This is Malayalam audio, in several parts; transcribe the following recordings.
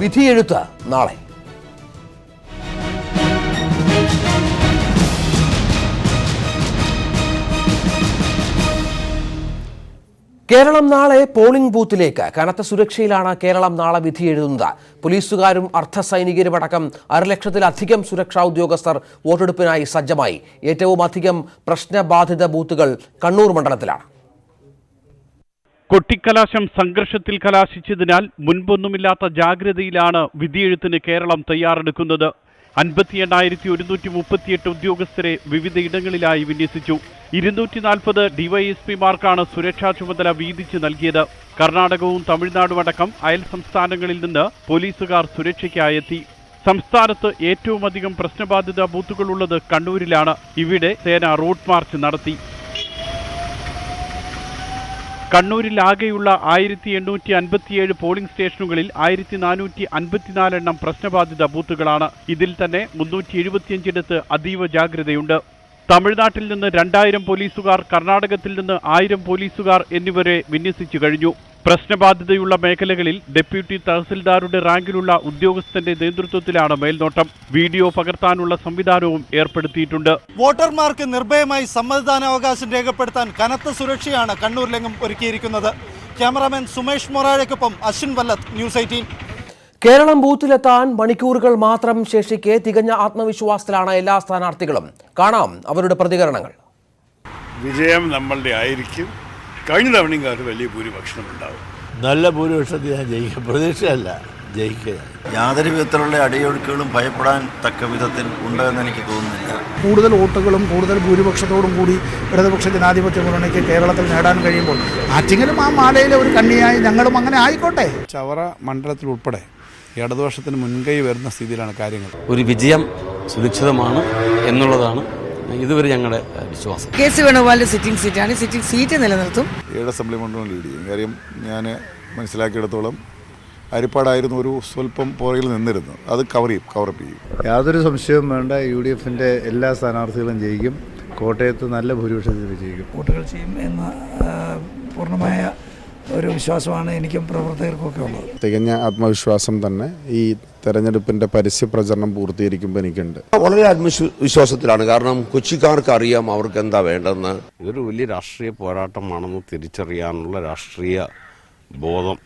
വിധിയെഴുത്ത് നാളെ. കേരളം നാളെ പോളിംഗ് ബൂത്തിലേക്ക്. കനത്ത സുരക്ഷയിലാണ് കേരളം നാളെ വിധി എഴുതുന്നത്. പോലീസുകാരും അർദ്ധസൈനികരുമടക്കം 1,00,000-ലധികം സുരക്ഷാ ഉദ്യോഗസ്ഥർ വോട്ടെടുപ്പിനായി സജ്ജമായി. ഏറ്റവും അധികം പ്രശ്നബാധിത ബൂത്തുകൾ കണ്ണൂർ മണ്ഡലത്തിലാണ്. കൊട്ടിക്കലാശം സംഘർഷത്തിൽ കലാശിച്ചതിനാൽ മുൻപൊന്നുമില്ലാത്ത ജാഗ്രതയിലാണ് വിധിയെഴുത്തിന് കേരളം തയ്യാറെടുക്കുന്നത്. 58,138 ഉദ്യോഗസ്ഥരെ വിവിധയിടങ്ങളിലായി വിന്യസിച്ചു. 240 ഡിവൈഎസ്പിമാർക്കാണ് സുരക്ഷാ ചുമതല വീതിച്ച് നൽകിയത്. കർണാടകവും തമിഴ്നാടും അടക്കം അയൽ സംസ്ഥാനങ്ങളിൽ നിന്ന് പോലീസുകാർ സുരക്ഷയ്ക്കായെത്തി. സംസ്ഥാനത്ത് ഏറ്റവും അധികം പ്രശ്നബാധിത ബൂത്തുകളുള്ളത് കണ്ണൂരിലാണ്. ഇവിടെ സേന റൂട്ട് മാർച്ച് നടത്തി. കണ്ണൂരിൽ ആകെയുള്ള 1857 പോളിംഗ് സ്റ്റേഷനുകളിൽ 1454 എണ്ണം പ്രശ്നബാധിത ബൂത്തുകളാണ്. ഇതിൽ തന്നെ 375 അതീവ ജാഗ്രതയുണ്ട്. തമിഴ്നാട്ടിൽ നിന്ന് 2000 പോലീസുകാർ, കർണാടകത്തിൽ നിന്ന് 1000 പോലീസുകാർ എന്നിവരെ വിന്യസിച്ചു കഴിഞ്ഞു. പ്രശ്നബാധിതയുള്ള മേഖലകളിൽ ഡെപ്യൂട്ടി തഹസിൽദാരുടെ റാങ്കിലുള്ള ഉദ്യോഗസ്ഥന്റെ നേതൃത്വത്തിലാണ് മേൽനോട്ടം. വീഡിയോ പകർത്താനുള്ള സംവിധാനവും ഏർപ്പെടുത്തിയിട്ടുണ്ട്. വോട്ടർമാർക്ക് നിർഭയമായി സമ്മതിദാനാവകാശം രേഖപ്പെടുത്താൻ കനത്ത സുരക്ഷയാണ് കണ്ണൂരിലെങ്ങും ഒരുക്കിയിരിക്കുന്നത്. ക്യാമറാമാൻ സുമേഷ് മൊറാഴയ്ക്കൊപ്പം അശ്വിൻ വല്ലത്ത്, ന്യൂസ് 18. കേരളം ബൂത്തിലെത്താൻ മണിക്കൂറുകൾ മാത്രം ശേഷിക്കെ തികഞ്ഞ ആത്മവിശ്വാസത്തിലാണ് എല്ലാ സ്ഥാനാർത്ഥികളും. കാണാം അവരുടെ പ്രതികരണങ്ങൾ. വിജയം നമ്മളുടെ ആയിരിക്കും. കഴിഞ്ഞ തവണയും കാലത്ത് വലിയ ഭൂരിപക്ഷം ഉണ്ടാവും. നല്ല ഭൂരിപക്ഷത്തിൽ ഞാൻ ജയിക്കുക, പ്രതീക്ഷയല്ല, ജയിക്കുക. യാതൊരു വിധത്തിലുള്ള അടിയൊഴുക്കുകളും ഭയപ്പെടാൻ തക്ക വിധത്തിൽ ഉണ്ടെന്ന് എനിക്ക് തോന്നുന്നില്ല. കൂടുതൽ വോട്ടുകളും കൂടുതൽ ഭൂരിപക്ഷത്തോടും കൂടി ഇടതുപക്ഷ ജനാധിപത്യ മുന്നണിക്ക് കേരളത്തിൽ നേടാൻ കഴിയുമ്പോൾ ആറ്റിങ്ങലും ആ മാലയിലെ ഒരു കണ്ണിയായി ഞങ്ങളും അങ്ങനെ ആയിക്കോട്ടെ. ചവറ മണ്ഡലത്തിൽ ഉൾപ്പെടെ ഇടതുപക്ഷത്തിന് മുൻകൈ വരുന്ന സ്ഥിതിയിലാണ് കാര്യങ്ങൾ. ഒരു വിജയം സുരക്ഷിതമാണ് എന്നുള്ളതാണ് ഇതുവരെ ഞങ്ങളുടെ വിശ്വാസം. കെ.സി. വേണുഗോപാലിന്റെ സിറ്റിംഗ് സീറ്റാണ്. സിറ്റിംഗ് സീറ്റ് നിലനിർത്തും. 7 അസംബ്ലി മണ്ഡലം ലീഡ് ചെയ്യും. കാര്യം ഞാൻ മനസ്സിലാക്കിയിടത്തോളം ഹരിപ്പാടായിരുന്നു ഒരു സ്വല്പം പുറകിൽ നിന്നിരുന്നു. അത് കവറപ്പ് ചെയ്യും. യാതൊരു സംശയവും വേണ്ട. UDFന്റെ എല്ലാ സ്ഥാനാർത്ഥികളും ജയിക്കും. കോട്ടയത്ത് നല്ല ഭൂരിപക്ഷത്തിൽ വിജയിക്കും. വോട്ടുകൾ ചെയ്യും എന്ന പൂർണ്ണമായ ഒരു വിശ്വാസമാണ് എനിക്കും പ്രവർത്തകർക്കും ഒക്കെ ഉള്ളത്. തികഞ്ഞ ആത്മവിശ്വാസം തന്നെ ഈ തെരഞ്ഞെടുപ്പിന്റെ പരസ്യ പ്രചരണം പൂർത്തീകരിക്കുമ്പോൾ എനിക്കുണ്ട്. വളരെ ആത്മവിശ്വാസത്തിലാണ്. കാരണം കൊച്ചിക്കാർക്ക് അറിയാം അവർക്ക് എന്താ വേണ്ടെന്ന്. ഇതൊരു വലിയ രാഷ്ട്രീയ പോരാട്ടമാണെന്ന് തിരിച്ചറിയാനുള്ള രാഷ്ട്രീയ ബോധം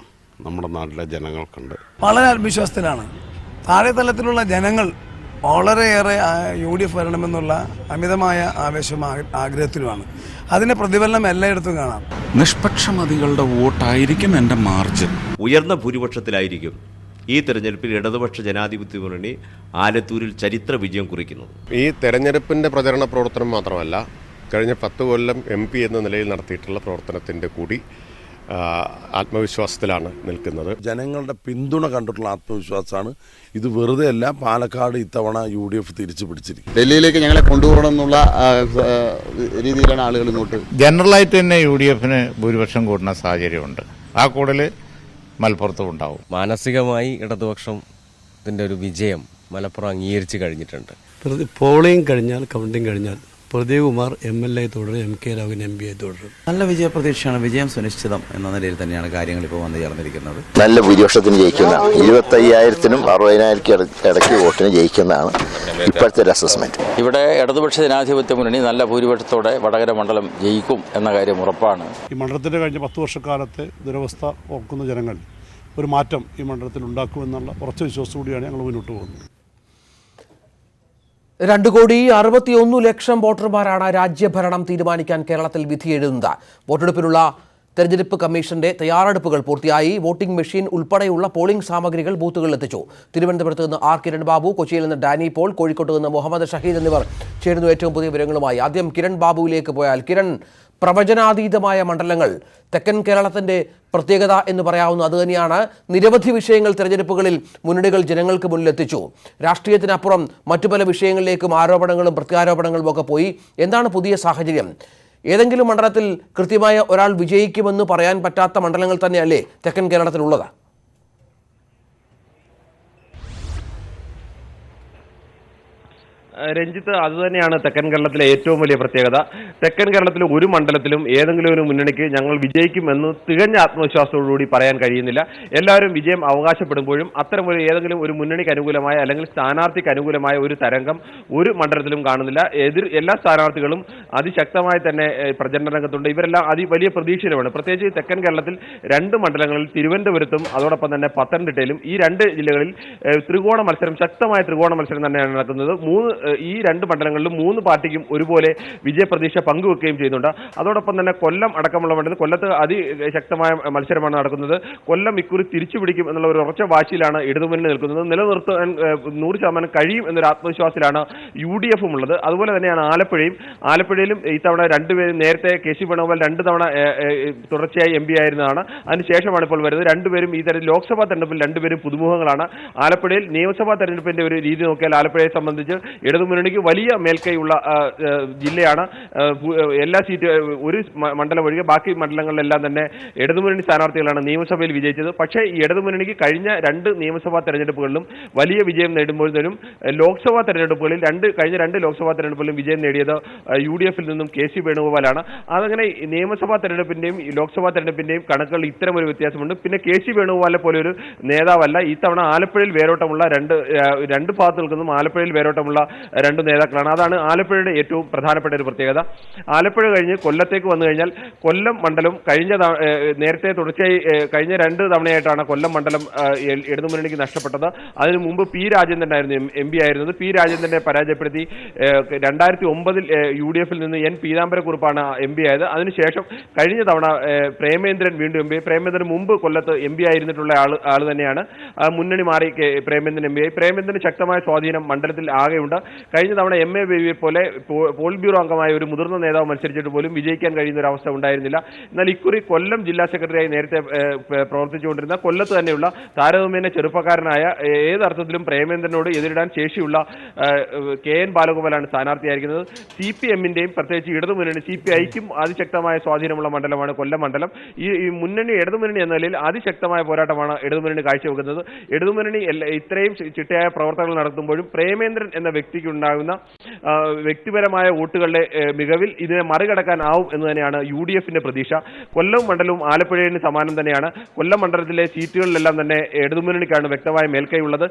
നമ്മുടെ നാട്ടിലെ ജനങ്ങൾക്കുണ്ട്. വളരെ ആത്മവിശ്വാസത്തിലാണ്. താഴെ തലത്തിലുള്ള ജനങ്ങൾ വളരെയേറെ UDF വരണമെന്നുള്ള അമിതമായ ആവേശം ആഗ്രഹത്തിലുമാണ്. അതിന്റെ പ്രതിഫലനം എല്ലായിടത്തും കാണാം. നിഷ്പക്ഷമതികളുടെ വോട്ടായിരിക്കും എൻ്റെ മാർജിൻ. ഉയർന്ന ഭൂരിപക്ഷത്തിലായിരിക്കും ഈ തെരഞ്ഞെടുപ്പിൽ ഇടതുപക്ഷ ജനാധിപത്യ മുന്നണി ആലത്തൂരിൽ ചരിത്ര വിജയം കുറിക്കുന്നത്. ഈ തെരഞ്ഞെടുപ്പിൻ്റെ പ്രചരണ പ്രവർത്തനം മാത്രമല്ല, കഴിഞ്ഞ 10 കൊല്ലം MP എന്ന നിലയിൽ നടത്തിയിട്ടുള്ള പ്രവർത്തനത്തിൻ്റെ കൂടി ആത്മവിശ്വാസത്തിലാണ് നിൽക്കുന്നത്. ജനങ്ങളുടെ പിന്തുണ കണ്ടിട്ടുള്ള ആത്മവിശ്വാസമാണ് ഇത്. വെറുതെ അല്ല. പാലക്കാട് ഇത്തവണ UDF തിരിച്ചു പിടിച്ചിരിക്കും. ഡൽഹിയിലേക്ക് ഞങ്ങളെ കൊണ്ടുപോകണം എന്നുള്ള രീതിയിലാണ് ആളുകൾ ഇങ്ങോട്ട്. ജനറലായിട്ട് തന്നെ UDFന് ഭൂരിപക്ഷം കൂടുന്ന സാഹചര്യമുണ്ട്. ആ കൂടുതൽ മലപ്പുറത്തും ഉണ്ടാവും. മാനസികമായി ഇടതുപക്ഷത്തിൻ്റെ ഒരു വിജയം മലപ്പുറം അംഗീകരിച്ച് കഴിഞ്ഞിട്ടുണ്ട്. പോളിംഗ് കഴിഞ്ഞാൽ, കൗണ്ടിങ് കഴിഞ്ഞാൽ പ്രദീപ് കുമാർ MLA തുടരും, MK രാഘവൻ MP തുടരും. നല്ല വിജയ പ്രതീക്ഷയാണ്. വിജയം സുനിശ്ചിതം എന്ന നിലയിൽ തന്നെയാണ് കാര്യങ്ങൾ ഇപ്പോൾ വന്നു ചേർന്നിരിക്കുന്നത്. നല്ല ഭൂരിപക്ഷത്തിന് ജയിക്കുന്ന 25,000-നും 60,000 ഇടയ്ക്ക് വോട്ടിന് ജയിക്കുന്നതാണ് ഇപ്പോഴത്തെ ഒരു അസസ്മെന്റ്. ഇവിടെ ഇടതുപക്ഷ ജനാധിപത്യ മുന്നണി നല്ല ഭൂരിപക്ഷത്തോടെ വടകര മണ്ഡലം ജയിക്കും എന്ന കാര്യം ഉറപ്പാണ്. ഈ മണ്ഡലത്തിൻ്റെ കഴിഞ്ഞ 10 വർഷക്കാലത്തെ ദുരവസ്ഥ ഓർക്കുന്ന ജനങ്ങൾ ഒരു മാറ്റം ഈ മണ്ഡലത്തിൽ ഉണ്ടാക്കുമെന്നുള്ള ഉറച്ച വിശ്വാസം കൂടിയാണ് ഞങ്ങൾ മുന്നോട്ട് പോകുന്നത്. 2,61,00,000 വോട്ടർമാരാണ് രാജ്യഭരണം തീരുമാനിക്കാൻ കേരളത്തിൽ വിധി എഴുതുന്നത്. വോട്ടെടുപ്പിനുള്ള തെരഞ്ഞെടുപ്പ് കമ്മീഷന്റെ തയ്യാറെടുപ്പുകൾ പൂർത്തിയായി. വോട്ടിംഗ് മെഷീൻ ഉൾപ്പെടെയുള്ള പോളിംഗ് സാമഗ്രികൾ ബൂത്തുകളിൽ എത്തിച്ചു. തിരുവനന്തപുരത്ത് നിന്ന് R. കിരൺ ബാബു, കൊച്ചിയിൽ നിന്ന് ഡാനി പോൾ, കോഴിക്കോട്ട് നിന്ന് മുഹമ്മദ് ഷഹീദ് എന്നിവർ ചേരുന്നു ഏറ്റവും പുതിയ വിവരങ്ങളുമായി. ആദ്യം കിരൺ ബാബുവിലേക്ക് പോയാൽ, കിരൺ, പ്രവചനാതീതമായ മണ്ഡലങ്ങൾ തെക്കൻ കേരളത്തിന്റെ പ്രത്യേകത എന്ന് പറയാവുന്ന അതുതന്നെയാണ്. നിരവധി വിഷയങ്ങൾ തെരഞ്ഞെടുപ്പുകളിൽ മുന്നണികൾ ജനങ്ങൾക്ക് മുന്നിലെത്തിച്ചു. രാഷ്ട്രീയത്തിനപ്പുറം മറ്റു പല വിഷയങ്ങളിലേക്കും ആരോപണങ്ങളും പ്രത്യാരോപണങ്ങളും ഒക്കെ പോയി. എന്താണ് പുതിയ സാഹചര്യം? ഏതെങ്കിലും മണ്ഡലത്തിൽ കൃത്യമായ ഒരാൾ വിജയിക്കുമെന്ന് പറയാൻ പറ്റാത്ത മണ്ഡലങ്ങൾ തന്നെയല്ലേ തെക്കൻ കേരളത്തിലുള്ളത്? രഞ്ജിത്ത്, അതുതന്നെയാണ് തെക്കൻ കേരളത്തിലെ ഏറ്റവും വലിയ പ്രത്യേകത. തെക്കൻ കേരളത്തിലെ ഒരു മണ്ഡലത്തിലും ഏതെങ്കിലും ഒരു മുന്നണിക്ക് ഞങ്ങൾ വിജയിക്കുമെന്ന് തികഞ്ഞ ആത്മവിശ്വാസത്തോടുകൂടി പറയാൻ കഴിയുന്നില്ല. എല്ലാവരും വിജയം അവകാശപ്പെടുമ്പോഴും അത്തരം ഏതെങ്കിലും ഒരു മുന്നണിക്ക് അനുകൂലമായ അല്ലെങ്കിൽ സ്ഥാനാർത്ഥിക്ക് അനുകൂലമായ ഒരു തരംഗം ഒരു മണ്ഡലത്തിലും കാണുന്നില്ല. എല്ലാ സ്ഥാനാർത്ഥികളും അതിശക്തമായി തന്നെ പ്രചരണ രംഗത്തുണ്ട്. ഇവരെല്ലാം വലിയ പ്രതീക്ഷയിലുമാണ്. പ്രത്യേകിച്ച് തെക്കൻ കേരളത്തിൽ 2 മണ്ഡലങ്ങളിൽ തിരുവനന്തപുരത്തും അതോടൊപ്പം തന്നെ പത്തനംതിട്ടയിലും ഈ 2 ജില്ലകളിൽ ശക്തമായ ത്രികോണ മത്സരം തന്നെയാണ് നടക്കുന്നത്. ഈ 2 മണ്ഡലങ്ങളിലും 3 പാർട്ടിക്കും ഒരുപോലെ വിജയപ്രതീക്ഷ പങ്കുവെക്കുകയും ചെയ്യുന്നുണ്ട്. അതോടൊപ്പം തന്നെ കൊല്ലം അടക്കമുള്ള മണ്ഡലത്തിൽ കൊല്ലത്ത് അതിശക്തമായ മത്സരമാണ് നടക്കുന്നത്. കൊല്ലം ഇക്കുറി തിരിച്ചുപിടിക്കും എന്നുള്ള ഒരു ഉറച്ച വാശിയിലാണ് ഇടതുമുന്നണി നിൽക്കുന്നത്. നിലനിർത്താൻ 100% കഴിയും എന്നൊരു ആത്മവിശ്വാസത്തിലാണ് UDF ഉള്ളത്. അതുപോലെ തന്നെയാണ് ആലപ്പുഴയിലും ഇത്തവണ 2 പേരും നേരത്തെ KC വേണുഗോപാൽ 2 തവണ തുടർച്ചയായി MP ആയിരുന്നതാണ്. അതിനുശേഷമാണ് ഇപ്പോൾ വരുന്നത്. 2 പേരും ഈ തരത്തിൽ ലോക്സഭാ തെരഞ്ഞെടുപ്പിൽ 2 പേരും പുതുമുഖങ്ങളാണ്. ആലപ്പുഴയിൽ നിയമസഭാ തെരഞ്ഞെടുപ്പിന്റെ ഒരു രീതി നോക്കിയാൽ ആലപ്പുഴയെ സംബന്ധിച്ച് ഇടതുമുന്നണിക്ക് വലിയ മേൽക്കൈയുള്ള ജില്ലയാണ്. എല്ലാ ഒരു മണ്ഡലം ഒഴികെ ബാക്കി മണ്ഡലങ്ങളിലെല്ലാം തന്നെ ഇടതുമുന്നണി സ്ഥാനാർത്ഥികളാണ് നിയമസഭയിൽ വിജയിച്ചത്. പക്ഷേ ഈ ഇടതുമുന്നണിക്ക് കഴിഞ്ഞ 2 നിയമസഭാ തെരഞ്ഞെടുപ്പുകളിലും വലിയ വിജയം നേടുമ്പോഴത്തേനും ലോക്സഭാ തെരഞ്ഞെടുപ്പുകളിൽ കഴിഞ്ഞ 2 ലോക്സഭാ തെരഞ്ഞെടുപ്പുകളിലും വിജയം നേടിയത് UDF നിന്നും KC വേണുഗോപാലാണ്. അതങ്ങനെ നിയമസഭാ തെരഞ്ഞെടുപ്പിന്റെയും ലോക്സഭാ തെരഞ്ഞെടുപ്പിന്റെയും കണക്കുകളിൽ ഇത്തരം ഒരു വ്യത്യാസമുണ്ട്. പിന്നെ KC വേണുഗോപാലിനെ പോലെ ഒരു നേതാവല്ല. ഇത്തവണ ആലപ്പുഴയിൽ വേരോട്ടമുള്ള രണ്ട് ഭാഗത്ത് നിൽക്കുന്നതും ആലപ്പുഴയിൽ വേരോട്ടമുള്ള 2 നേതാക്കളാണ്. അതാണ് ആലപ്പുഴയുടെ ഏറ്റവും പ്രധാനപ്പെട്ട ഒരു പ്രത്യേകത. ആലപ്പുഴ കഴിഞ്ഞ് കൊല്ലത്തേക്ക് വന്നു കഴിഞ്ഞാൽ കൊല്ലം മണ്ഡലം നേരത്തെ തുടർച്ചയായി കഴിഞ്ഞ 2 തവണയായിട്ടാണ് കൊല്ലം മണ്ഡലം ഇടതുമുന്നണിക്ക് നഷ്ടപ്പെട്ടത്. അതിനു മുമ്പ് P. രാജേന്ദ്രനായിരുന്നു MP ആയിരുന്നത്. P. രാജേന്ദ്രനെ പരാജയപ്പെടുത്തി 2009 UDF നിന്ന് N. പീതാംബരക്കുറുപ്പാണ് MP ആയത്. അതിനുശേഷം കഴിഞ്ഞ തവണ പ്രേമേന്ദ്രൻ വീണ്ടും MP. പ്രേമേന്ദ്രൻ മുമ്പ് കൊല്ലത്ത് MP ആയിരുന്നിട്ടുള്ള ആൾ തന്നെയാണ്. മുന്നണി മാറി പ്രേമേന്ദ്രൻ MP ആയി. പ്രേമേന്ദ്രന് ശക്തമായ സ്വാധീനം മണ്ഡലത്തിൽ ആകെയുണ്ട്. കഴിഞ്ഞ തവണ MA ബേബിയെ പോലെ പോളിറ്റ് ബ്യൂറോ അംഗമായ ഒരു മുതിർന്ന നേതാവ് മത്സരിച്ചിട്ട് പോലും വിജയിക്കാൻ കഴിയുന്ന ഒരു അവസ്ഥ ഉണ്ടായിരുന്നില്ല. എന്നാൽ ഇക്കുറി കൊല്ലം ജില്ലാ സെക്രട്ടറിയായി നേരത്തെ പ്രവർത്തിച്ചുകൊണ്ടിരുന്ന കൊല്ലത്ത് തന്നെയുള്ള താരതമ്യേന ചെറുപ്പക്കാരനായ ഏതർത്ഥത്തിലും പ്രേമേന്ദ്രനോട് എതിരിടാൻ ശേഷിയുള്ള KN ബാലഗോപാലാണ് സ്ഥാനാർത്ഥിയായിരിക്കുന്നത്. CPM-ന്റെയും പ്രത്യേകിച്ച് ഇടതുമുന്നണി CPI-ക്കും അതിശക്തമായ സ്വാധീനമുള്ള മണ്ഡലമാണ് കൊല്ലം മണ്ഡലം. ഈ മുന്നണി ഇടതുമുന്നണി എന്ന നിലയിൽ അതിശക്തമായ പോരാട്ടമാണ് ഇടതുമുന്നണി കാഴ്ചവെക്കുന്നത്. ഇടതുമുന്നണി ഇത്രയും ചിട്ടയായ പ്രവർത്തനങ്ങൾ നടത്തുമ്പോഴും പ്രേമേന്ദ്രൻ എന്ന വ്യക്തിക്ക് ഉണ്ടാകുന്ന വ്യക്തിപരമായ വോട്ടുകളുടെ മികവിൽ ഇതിനെ മറികടക്കാനാവും എന്ന് തന്നെയാണ് UDF-ന്റെ പ്രതീക്ഷ. കൊല്ലം മണ്ഡലവും ആലപ്പുഴയിന് സമാനം തന്നെയാണ്. കൊല്ലം മണ്ഡലത്തിലെ സീറ്റുകളിലെല്ലാം തന്നെ ഇടതുമുന്നണിക്കാണ് വ്യക്തമായ മേൽക്കൈയുള്ളത്.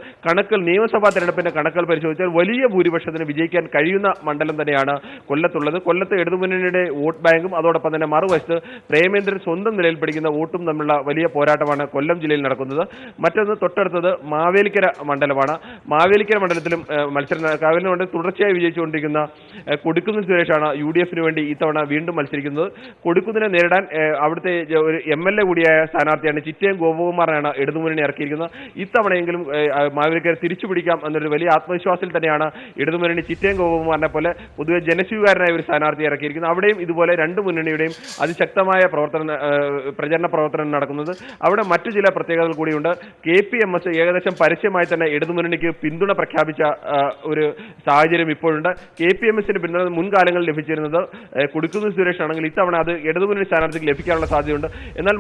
നിയമസഭാ തെരഞ്ഞെടുപ്പിന്റെ കണക്കുകൾ പരിശോധിച്ചാൽ വലിയ ഭൂരിപക്ഷത്തിന് വിജയിക്കാൻ കഴിയുന്ന മണ്ഡലം തന്നെയാണ് കൊല്ലത്തുള്ളത്. കൊല്ലത്ത് ഇടതുമുന്നണിയുടെ വോട്ട് ബാങ്കും അതോടൊപ്പം തന്നെ മറുവശത്ത് പ്രേമേന്ദ്രൻ സ്വന്തം നിലയിൽ പിടിക്കുന്ന വോട്ടും തമ്മിലുള്ള വലിയ പോരാട്ടമാണ് കൊല്ലം ജില്ലയിൽ നടക്കുന്നത്. മറ്റൊന്ന് തൊട്ടടുത്തത് മാവേലിക്കര മണ്ഡലമാണ്. മാവേലിക്കര മണ്ഡലത്തിലും മണ്ഡലം തുടർച്ചയായി വിജയിച്ചുകൊണ്ടിരിക്കുന്ന കൊടിക്കുന്നിൽ സുരേഷാണ് UDF-ന് വേണ്ടി ഇത്തവണ വീണ്ടും മത്സരിക്കുന്നത്. കൊടിക്കുന്നിനെ നേരിടാൻ അവിടുത്തെ ഒരു MLA കൂടിയായ സ്ഥാനാർത്ഥിയാണ് ചിറ്റയം ഗോപകുമാറിനാണ് ഇടതുമുന്നണി ഇറക്കിയിരിക്കുന്നത്. ഇത്തവണയെങ്കിലും മാവേലിക്കര തിരിച്ചുപിടിക്കാം എന്നൊരു വലിയ ആത്മവിശ്വാസത്തിൽ തന്നെയാണ് ഇടതുമുന്നണി ചിറ്റയം ഗോപകുമാറിനെ പോലെ പൊതുവെ ജനസ്വീകാരനായ ഒരു സ്ഥാനാർത്ഥി ഇറക്കിയിരിക്കുന്നത്. അവിടെയും ഇതുപോലെ 2 മുന്നണിയുടെയും അതിശക്തമായ പ്രചരണ പ്രവർത്തനം നടക്കുന്നത്. അവിടെ മറ്റു ചില പ്രത്യേകതകൾ കൂടിയുണ്ട്. KPMS ഏകദേശം പരസ്യമായി തന്നെ ഇടതുമുന്നണിക്ക് പിന്തുണ പ്രഖ്യാപിച്ച ഒരു സാഹചര്യം ഇപ്പോഴുണ്ട്. KPMS-ന് പിന്തുണ മുൻകാലങ്ങളിൽ ലഭിച്ചിരുന്നത് കൊടിക്കുന്നിൽ സുരേഷ് ആണെങ്കിൽ ഇത്തവണ അത് ഇടതുമുന്നണി സ്ഥാനാർത്ഥിക്ക് ലഭിക്കാനുള്ള സാധ്യതയുണ്ട്. എന്നാൽ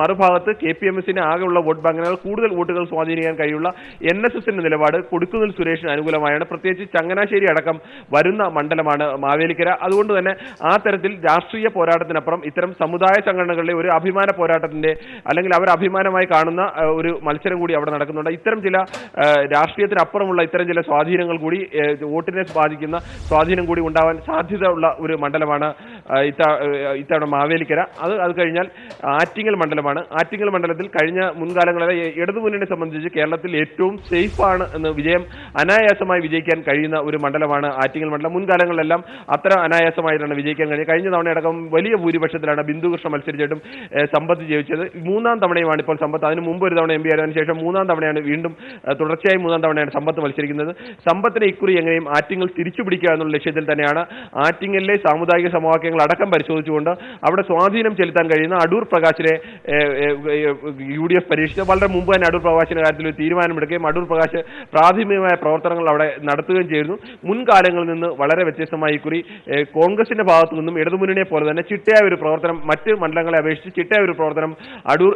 മറുഭാഗത്ത് KPMS-ന് ആകെയുള്ള വോട്ട് ബാങ്കിനേക്കാൾ കൂടുതൽ വോട്ടുകൾ സ്വാധീനിക്കാൻ കഴിയുള്ള NSS-ന്റെ നിലപാട് കൊടിക്കുന്നിൽ സുരേഷിന് അനുകൂലമായാണ്. പ്രത്യേകിച്ച് ചങ്ങനാശ്ശേരി അടക്കം വരുന്ന മണ്ഡലമാണ് മാവേലിക്കര. അതുകൊണ്ട് തന്നെ ആ തരത്തിൽ രാഷ്ട്രീയ പോരാട്ടത്തിനപ്പുറം ഇത്തരം സമുദായ സംഘടനകളുടെ ഒരു അഭിമാന പോരാട്ടത്തിന്റെ അല്ലെങ്കിൽ അവർ അഭിമാനമായി കാണുന്ന ഒരു മത്സരം കൂടി അവിടെ നടക്കുന്നുണ്ട്. ഇത്തരം ചില രാഷ്ട്രീയത്തിനപ്പുറമുള്ള ഇത്തരം ചില സ്വാധീനങ്ങൾ കൂടി വോട്ടിനെ ബാധിക്കുന്ന സ്വാധീനം കൂടി ഉണ്ടാവാൻ സാധ്യത ഉള്ള ഒരു മണ്ഡലമാണ് ഇത്തവണ മാവേലിക്കര. അത് കഴിഞ്ഞാൽ ആറ്റിങ്ങൽ മണ്ഡലമാണ്. ആറ്റിങ്ങൽ മണ്ഡലത്തിൽ കഴിഞ്ഞ മുൻകാലങ്ങളിലെ ഇടതുമുന്നണിയെ സംബന്ധിച്ച് കേരളത്തിൽ ഏറ്റവും സേഫാണ് എന്ന് അനായാസമായി വിജയിക്കാൻ കഴിയുന്ന ഒരു മണ്ഡലമാണ് ആറ്റിങ്ങൽ മണ്ഡലം. മുൻകാലങ്ങളിലെല്ലാം അത്ര അനായാസമായിട്ടാണ് വിജയിക്കാൻ കഴിയുന്നത്. കഴിഞ്ഞ തവണയടക്കം വലിയ ഭൂരിപക്ഷത്തിലാണ് ബിന്ദുകൃഷ്ണ മത്സരിച്ചിട്ടും സമ്പത്ത് ജയിച്ചത്. 3ാം തവണയുമാണ് ഇപ്പോൾ സമ്പത്ത്. അതിന് മുമ്പ് ഒരു തവണ MP ആയതിനു ശേഷം 3ാം തവണയാണ് വീണ്ടും തുടർച്ചയായി 3ാം തവണയാണ് സമ്പത്ത് മത്സരിക്കുന്നത്. സമ്പത്തിനെ ഇക്കുറി എങ്ങനെയും ആറ്റിങ്ങൽ തിരിച്ചുപിടിക്കുക എന്നുള്ള ലക്ഷ്യത്തിൽ തന്നെയാണ് ആറ്റിങ്ങലിലെ സാമുദായിക സമവാക്യങ്ങൾ സംവിധാനങ്ങൾ അടക്കം പരിശോധിച്ചുകൊണ്ട് അവിടെ സ്വാധീനം ചെലുത്താൻ കഴിയുന്ന അടൂർ പ്രകാശിനെ UDF പരീക്ഷിച്ച് വളരെ മുമ്പ് തന്നെ അടൂർ പ്രകാശിന്റെ കാര്യത്തിൽ ഒരു തീരുമാനമെടുക്കുകയും അടൂർ പ്രകാശ് പ്രാഥമികമായ പ്രവർത്തനങ്ങൾ അവിടെ നടത്തുകയും ചെയ്യുന്നു. മുൻകാലങ്ങളിൽ നിന്ന് വളരെ വ്യത്യസ്തമായി ഇക്കുറി കോൺഗ്രസിന്റെ ഭാഗത്തു നിന്നും ഇടതുമുന്നണിയെ പോലെ തന്നെ ചിട്ടയായ ഒരു പ്രവർത്തനം മറ്റ് മണ്ഡലങ്ങളെ അപേക്ഷിച്ച് ചിട്ടയായ ഒരു പ്രവർത്തനം അടൂർ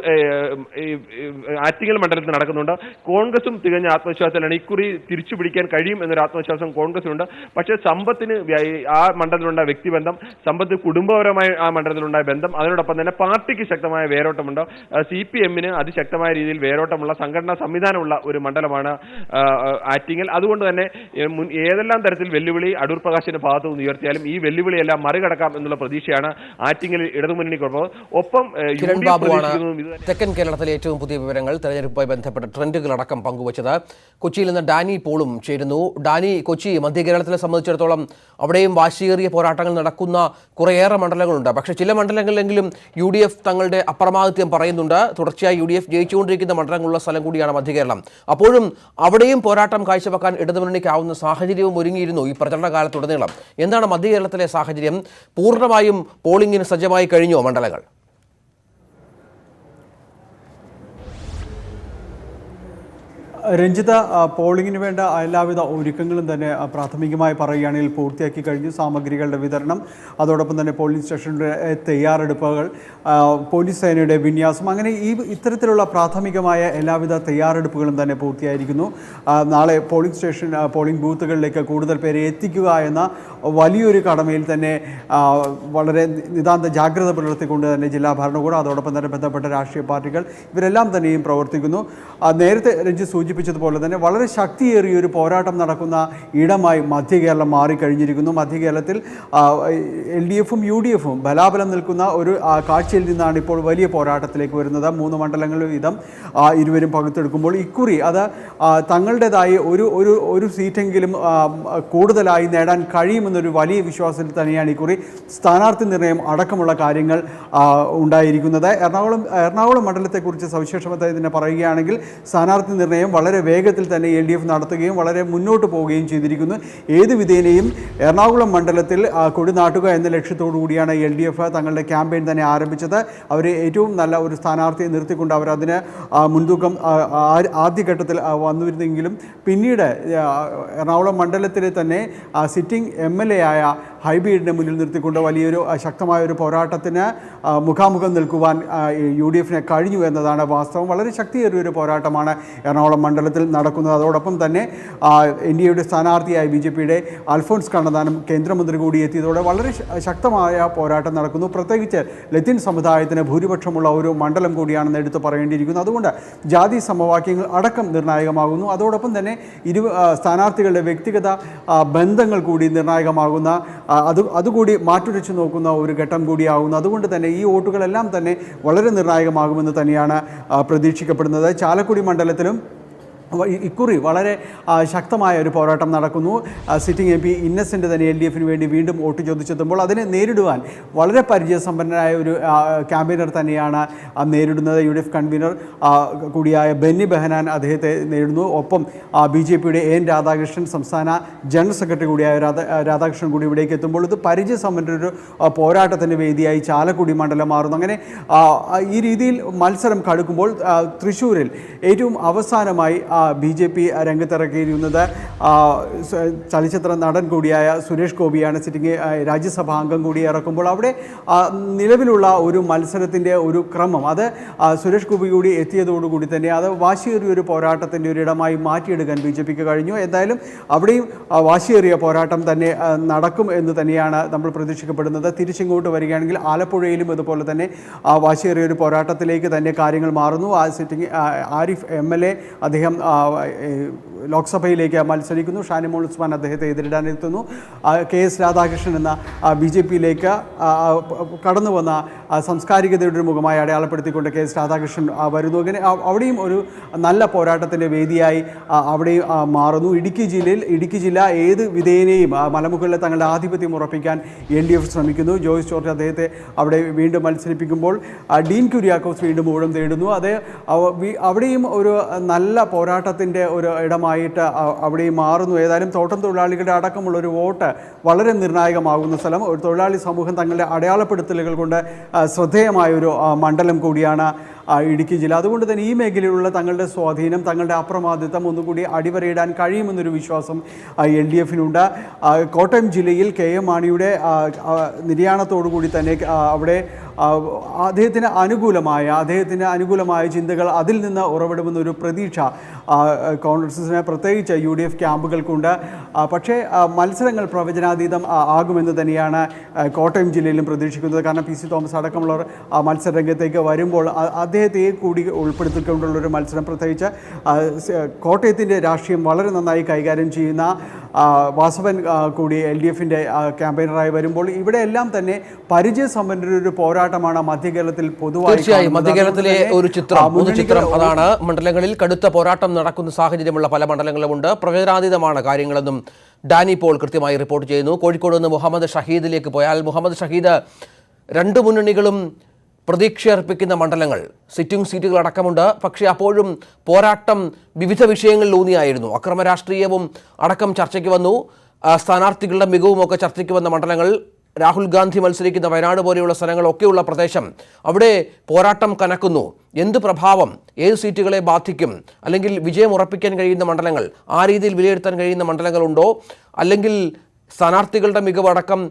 ആറ്റിങ്ങൽ മണ്ഡലത്തിൽ നടക്കുന്നുണ്ട്. കോൺഗ്രസും തികഞ്ഞ ആത്മവിശ്വാസത്തിലാണ് ഇക്കുറി തിരിച്ചു പിടിക്കാൻ കഴിയും എന്നൊരു ആത്മവിശ്വാസം കോൺഗ്രസിനുണ്ട്. പക്ഷേ സമ്പത്തിന് ആ മണ്ഡലത്തിലുണ്ടായ വ്യക്തിബന്ധം, സമ്പത്ത് കുടുംബപരമായി ആ മണ്ഡലത്തിലുണ്ടായ ബന്ധം, അതിനോടൊപ്പം തന്നെ പാർട്ടിക്ക് ശക്തമായ വേരോട്ടമുണ്ട്. CPM-ന് അതിശക്തമായ രീതിയിൽ വേരോട്ടമുള്ള സംഘടനാ സംവിധാനമുള്ള ഒരു മണ്ഡലമാണ് ആറ്റിങ്ങൽ. അതുകൊണ്ട് തന്നെ ഏതെല്ലാം തരത്തിൽ വെല്ലുവിളി അടൂർ പ്രകാശിന്റെ ഭാഗത്തു നിന്ന് ഉയർത്തിയാലും ഈ വെല്ലുവിളിയെല്ലാം മറികടക്കാം എന്നുള്ള പ്രതീക്ഷയാണ് ആറ്റിങ്ങൽ ഇടതുമുന്നണിക്കൊപ്പം. ഒപ്പം തെക്കൻ കേരളത്തിലെ ഏറ്റവും പുതിയ വിവരങ്ങൾ, തെരഞ്ഞെടുപ്പുമായി ബന്ധപ്പെട്ട ട്രെൻഡുകളടക്കം പങ്കുവച്ചത്. കൊച്ചിയിൽ നിന്ന് ഡാനി പോളും ചേരുന്നു. ഡാനി, കൊച്ചി മധ്യ കേരളത്തിലെ സംബന്ധിച്ചിടത്തോളം അവിടെയും വാശിയേറിയ പോരാട്ടങ്ങൾ നടക്കുന്ന കുറേയേറെ മണ്ഡലങ്ങളുണ്ട്. പക്ഷേ ചില മണ്ഡലങ്ങളിലെങ്കിലും UDF തങ്ങളുടെ അപ്രമാദിത്യം പറയുന്നുണ്ട്. തുടർച്ചയായി UDF ജയിച്ചുകൊണ്ടിരിക്കുന്ന മണ്ഡലങ്ങളുള്ള സ്ഥലം കൂടിയാണ് മധ്യ കേരളം. അപ്പോഴും അവിടെയും പോരാട്ടം കാഴ്ചവെക്കാൻ ഇടതുമുന്നണിക്കാവുന്ന സാഹചര്യവും ഒരുങ്ങിയിരുന്നു ഈ പ്രചരണ കാലത്തുടനീളം. എന്താണ് മധ്യ കേരളത്തിലെ സാഹചര്യം? പൂർണ്ണമായും പോളിംഗിന് സജ്ജമായി കഴിഞ്ഞോ മണ്ഡലങ്ങൾ? രഞ്ജിത, പോളിംഗിന് വേണ്ട എല്ലാവിധ ഒരുക്കങ്ങളും തന്നെ പ്രാഥമികമായി പറയുകയാണെങ്കിൽ പൂർത്തിയാക്കി കഴിഞ്ഞു. സാമഗ്രികളുടെ വിതരണം, അതോടൊപ്പം തന്നെ പോളിംഗ് സ്റ്റേഷനുടെ തയ്യാറെടുപ്പുകൾ, പോലീസ് സേനയുടെ വിന്യാസം, അങ്ങനെ ഇത്തരത്തിലുള്ള പ്രാഥമികമായ എല്ലാവിധ തയ്യാറെടുപ്പുകളും തന്നെ പൂർത്തിയായിരിക്കുന്നു. നാളെ പോളിംഗ് ബൂത്തുകളിലേക്ക് കൂടുതൽ പേരെ എത്തിക്കുക എന്ന വലിയൊരു കടമയിൽ തന്നെ വളരെ നിതാന്ത ജാഗ്രത പുലർത്തിക്കൊണ്ട് തന്നെ ജില്ലാ ഭരണകൂടം, അതോടൊപ്പം തന്നെ ബന്ധപ്പെട്ട രാഷ്ട്രീയ പാർട്ടികൾ ഇവരെല്ലാം തന്നെയും പ്രവർത്തിക്കുന്നു. നേരത്തെ രഞ്ജിത്ത് സൂചിപ്പിച്ചതുപോലെ തന്നെ വളരെ ശക്തിയേറിയൊരു പോരാട്ടം നടക്കുന്ന ഇടമായി മധ്യ കേരളം മാറിക്കഴിഞ്ഞിരിക്കുന്നു. മധ്യ കേരളത്തിൽ LDF-ഉം UDF-ഉം ബലാബലം നിൽക്കുന്ന ഒരു കാഴ്ചയിൽ നിന്നാണ് ഇപ്പോൾ വലിയ പോരാട്ടത്തിലേക്ക് വരുന്നത്. 3 മണ്ഡലങ്ങളിൽ വീതം ഇരുവരും പകുത്തെടുക്കുമ്പോൾ ഇക്കുറി അത് തങ്ങളുടേതായി ഒരു സീറ്റെങ്കിലും കൂടുതലായി നേടാൻ കഴിയുമെന്നൊരു വലിയ വിശ്വാസത്തിൽ തന്നെയാണ് ഇക്കുറി സ്ഥാനാർത്ഥി നിർണയം അടക്കമുള്ള കാര്യങ്ങൾ ഉണ്ടായിരിക്കുന്നത്. എറണാകുളം മണ്ഡലത്തെക്കുറിച്ച് സവിശേഷമായി തന്നെ പറയുകയാണെങ്കിൽ സ്ഥാനാർത്ഥി നിർണയം വളരെ വേഗത്തിൽ തന്നെ LDF നടത്തുകയും വളരെ മുന്നോട്ട് പോവുകയും ചെയ്തിരിക്കുന്നു. ഏത് വിധേനയും എറണാകുളം മണ്ഡലത്തിൽ കൊടി നാട്ടുക എന്ന ലക്ഷ്യത്തോടു കൂടിയാണ് LDF തങ്ങളുടെ ക്യാമ്പയിൻ തന്നെ ആരംഭിച്ചത്. അവർ ഏറ്റവും നല്ല ഒരു സ്ഥാനാർത്ഥിയെ നിർത്തിക്കൊണ്ട് അവർ അതിന് മുൻതൂക്കം ആദ്യഘട്ടത്തിൽ വന്നിരുന്നെങ്കിലും പിന്നീട് എറണാകുളം മണ്ഡലത്തിലെ തന്നെ സിറ്റിംഗ് MLA ആയ ഹൈബീഡിനെ മുന്നിൽ നിർത്തിക്കൊണ്ട് വലിയൊരു ശക്തമായൊരു പോരാട്ടത്തിന് മുഖാമുഖം നിൽക്കുവാൻ UDF-ന് കഴിഞ്ഞു എന്നതാണ് വാസ്തവം. വളരെ ശക്തിയേറിയൊരു പോരാട്ടമാണ് എറണാകുളം മണ്ഡലത്തിൽ നടക്കുന്നത്. അതോടൊപ്പം തന്നെ NDAയുടെ സ്ഥാനാർത്ഥിയായ BJP-യുടെ അൽഫോൺസ് കണ്ണന്താനം കേന്ദ്രമന്ത്രി കൂടി എത്തിയതോടെ വളരെ ശക്തമായ പോരാട്ടം നടക്കുന്നു. പ്രത്യേകിച്ച് ലത്തീൻ സമുദായത്തിന് ഭൂരിപക്ഷമുള്ള ഒരു മണ്ഡലം കൂടിയാണെന്ന് എടുത്തു പറയേണ്ടിയിരിക്കുന്നു. അതുകൊണ്ട് ജാതി സമവാക്യങ്ങൾ അടക്കം നിർണായകമാകുന്നു. അതോടൊപ്പം തന്നെ സ്ഥാനാർത്ഥികളുടെ വ്യക്തിഗത ബന്ധങ്ങൾ കൂടി നിർണായകമാകുന്ന അതുകൂടി മാറ്റുരച്ചു നോക്കുന്ന ഒരു ഘട്ടം കൂടിയാകുന്നു. അതുകൊണ്ട് തന്നെ ഈ വോട്ടുകളെല്ലാം തന്നെ വളരെ നിർണായകമാകുമെന്ന് തന്നെയാണ് പ്രതീക്ഷിക്കപ്പെടുന്നത്. ചാലക്കുടി മണ്ഡലത്തിലും ഇക്കുറി വളരെ ശക്തമായ ഒരു പോരാട്ടം നടക്കുന്നു. സിറ്റിംഗ് MP ഇന്നസെൻ്റ് തന്നെ LDF-ന് വേണ്ടി വീണ്ടും വോട്ട് ചോദിച്ചെത്തുമ്പോൾ അതിനെ നേരിടുവാൻ വളരെ പരിചയസമ്പന്നനായ ഒരു ക്യാമ്പയിനർ തന്നെയാണ് നേരിടുന്നത്. UDF കൺവീനർ കൂടിയായ ബെന്നി ബെഹനാൻ അദ്ദേഹത്തെ നേരിടുന്നു. ഒപ്പം BJP-യുടെ AN രാധാകൃഷ്ണൻ, സംസ്ഥാന ജനറൽ സെക്രട്ടറി കൂടിയായ രാധാകൃഷ്ണൻ കൂടി ഇവിടേക്ക് എത്തുമ്പോൾ ഇത് പരിചയസമ്പന്നൊരു പോരാട്ടത്തിൻ്റെ വേദിയായി ചാലക്കുടി മണ്ഡലം മാറുന്നു. അങ്ങനെ ഈ രീതിയിൽ മത്സരം കടുക്കുമ്പോൾ തൃശ്ശൂരിൽ ഏറ്റവും അവസാനമായി BJP രംഗത്തിറക്കിയിരിക്കുന്നത് ചലച്ചിത്ര നടൻ കൂടിയായ സുരേഷ് ഗോപിയാണ്. സിറ്റിംഗ് രാജ്യസഭാ അംഗം കൂടി ഇറക്കുമ്പോൾ അവിടെ നിലവിലുള്ള ഒരു മത്സരത്തിൻ്റെ ഒരു ക്രമം അത് സുരേഷ് ഗോപി കൂടി എത്തിയതോടുകൂടി തന്നെ അത് വാശിയേറിയൊരു പോരാട്ടത്തിൻ്റെ ഒരിടമായി മാറ്റിയെടുക്കാൻ BJP-ക്ക് കഴിഞ്ഞു. എന്തായാലും അവിടെയും വാശിയേറിയ പോരാട്ടം തന്നെ നടക്കും എന്ന് തന്നെയാണ് നമ്മൾ പ്രതീക്ഷിക്കപ്പെടുന്നത്. തിരിച്ചിങ്ങോട്ട് വരികയാണെങ്കിൽ ആലപ്പുഴയിലും അതുപോലെ തന്നെ വാശിയേറിയൊരു പോരാട്ടത്തിലേക്ക് തന്നെ കാര്യങ്ങൾ മാറുന്നു. ആ സിറ്റിംഗ് ആരിഫ് MLA അദ്ദേഹം ലോക്സഭയിലേക്ക് മത്സരിക്കുന്നു. ഷാനിമോൾ ഉസ്മാൻ അദ്ദേഹത്തെ എതിരിടാനെത്തുന്നു. KS രാധാകൃഷ്ണൻ എന്ന BJP-യിലേക്ക് കടന്നു വന്ന സാംസ്കാരികതയുടെ മുഖമായി അടയാളപ്പെടുത്തിക്കൊണ്ട് KS രാധാകൃഷ്ണൻ വരുന്നു. അങ്ങനെ അവിടെയും ഒരു നല്ല പോരാട്ടത്തിൻ്റെ വേദിയായി അവിടെയും മാറുന്നു. ഇടുക്കി ജില്ല ഏത് വിധേയനെയും മലമുകളിലെ തങ്ങളുടെ ആധിപത്യം ഉറപ്പിക്കാൻ LDF ശ്രമിക്കുന്നു. ജോയ്സ് ജോർജ് അദ്ദേഹത്തെ അവിടെ വീണ്ടും മത്സരിപ്പിക്കുമ്പോൾ ഡീൻ കുര്യാക്കോസ് വീണ്ടും ഊഴം തേടുന്നു. അവിടെയും ഒരു നല്ല പോരാട്ടം പോരാട്ടത്തിൻ്റെ ഒരു ഇടമായിട്ട് അവിടെ മാറുന്നു. ഏതായാലും തോട്ടം തൊഴിലാളികളുടെ അടക്കമുള്ള ഒരു വോട്ട് വളരെ നിർണായകമാകുന്ന സ്ഥലം, ഒരു തൊഴിലാളി സമൂഹം തങ്ങളുടെ അടയാളപ്പെടുത്തലുകൾ കൊണ്ട് ശ്രദ്ധേയമായൊരു മണ്ഡലം കൂടിയാണ് ഇടുക്കി ജില്ല. അതുകൊണ്ട് തന്നെ ഈ മേഖലയിലുള്ള തങ്ങളുടെ സ്വാധീനം, തങ്ങളുടെ അപ്രമാദിത്വം ഒന്നുകൂടി അടിവരയിടാൻ കഴിയുമെന്നൊരു വിശ്വാസം LDFിനുണ്ട്. കോട്ടയം ജില്ലയിൽ KM മാണിയുടെ നിര്യാണത്തോടുകൂടി തന്നെ അവിടെ അദ്ദേഹത്തിന് അനുകൂലമായ ചിന്തകൾ അതിൽ നിന്ന് ഉറവിടുമെന്നൊരു പ്രതീക്ഷ കോൺഗ്രസിന് പ്രത്യേകിച്ച് UDF ക്യാമ്പുകൾക്കുണ്ട്. പക്ഷേ മത്സരങ്ങൾ പ്രവചനാതീതം ആകുമെന്ന് തന്നെയാണ് കോട്ടയം ജില്ലയിലും പ്രതീക്ഷിക്കുന്നത്. കാരണം PC തോമസ് അടക്കമുള്ളവർ മത്സരരംഗത്തേക്ക് വരുമ്പോൾ അദ്ദേഹത്തെ കൂടി ഉൾപ്പെടുത്തിക്കൊണ്ടുള്ളൊരു മത്സരം, പ്രത്യേകിച്ച് കോട്ടയത്തിൻ്റെ രാഷ്ട്രീയം വളരെ നന്നായി കൈകാര്യം ചെയ്യുന്ന വാസവൻ കൂടി LDFിൻ്റെ ക്യാമ്പയിനറായി വരുമ്പോൾ ഇവിടെയെല്ലാം തന്നെ പരിചയസമ്പന്നരൊരു പോരാട്ടമാണ് മധ്യകേരളത്തിൽ പൊതുവായി. തീർച്ചയായും മധ്യകേരളത്തിലെ ഒരു ചിത്രം അതാണ്. മണ്ഡലങ്ങളിൽ കടുത്ത പോരാട്ടം നടക്കുന്ന സാഹചര്യമുള്ള പല മണ്ഡലങ്ങളുമുണ്ട്. പ്രവചനാതീതമാണ് കാര്യങ്ങളെന്നും ഡാനി പോൾ കൃത്യമായി റിപ്പോർട്ട് ചെയ്യുന്നു. കോഴിക്കോട് നിന്ന് മുഹമ്മദ് ഷഹീദിലേക്ക് പോയാൽ, മുഹമ്മദ് ഷഹീദ്, രണ്ട് മുന്നണികളും പ്രതീക്ഷയർപ്പിക്കുന്ന മണ്ഡലങ്ങൾ, സിറ്റിംഗ് സീറ്റുകൾ അടക്കമുണ്ട്. പക്ഷേ അപ്പോഴും പോരാട്ടം വിവിധ വിഷയങ്ങളിലൂന്നിയായിരുന്നു. അക്രമ രാഷ്ട്രീയവും അടക്കം ചർച്ചയ്ക്ക് വന്നു. സ്ഥാനാർത്ഥികളുടെ മികവുമൊക്കെ ചർച്ചയ്ക്ക് വന്ന മണ്ഡലങ്ങൾ, രാഹുൽ ഗാന്ധി മത്സരിക്കുന്ന വയനാട് പോലെയുള്ള സ്ഥലങ്ങളൊക്കെയുള്ള പ്രദേശം, അവിടെ പോരാട്ടം കനക്കുന്നു. എന്ത് പ്രഭാവം, ഏത് സീറ്റുകളെ ബാധിക്കും, അല്ലെങ്കിൽ വിജയം ഉറപ്പിക്കാൻ കഴിയുന്ന മണ്ഡലങ്ങൾ, ആ രീതിയിൽ വിലയിരുത്താൻ കഴിയുന്ന മണ്ഡലങ്ങളുണ്ടോ, അല്ലെങ്കിൽ സ്ഥാനാർത്ഥികളുടെ മികവടക്കം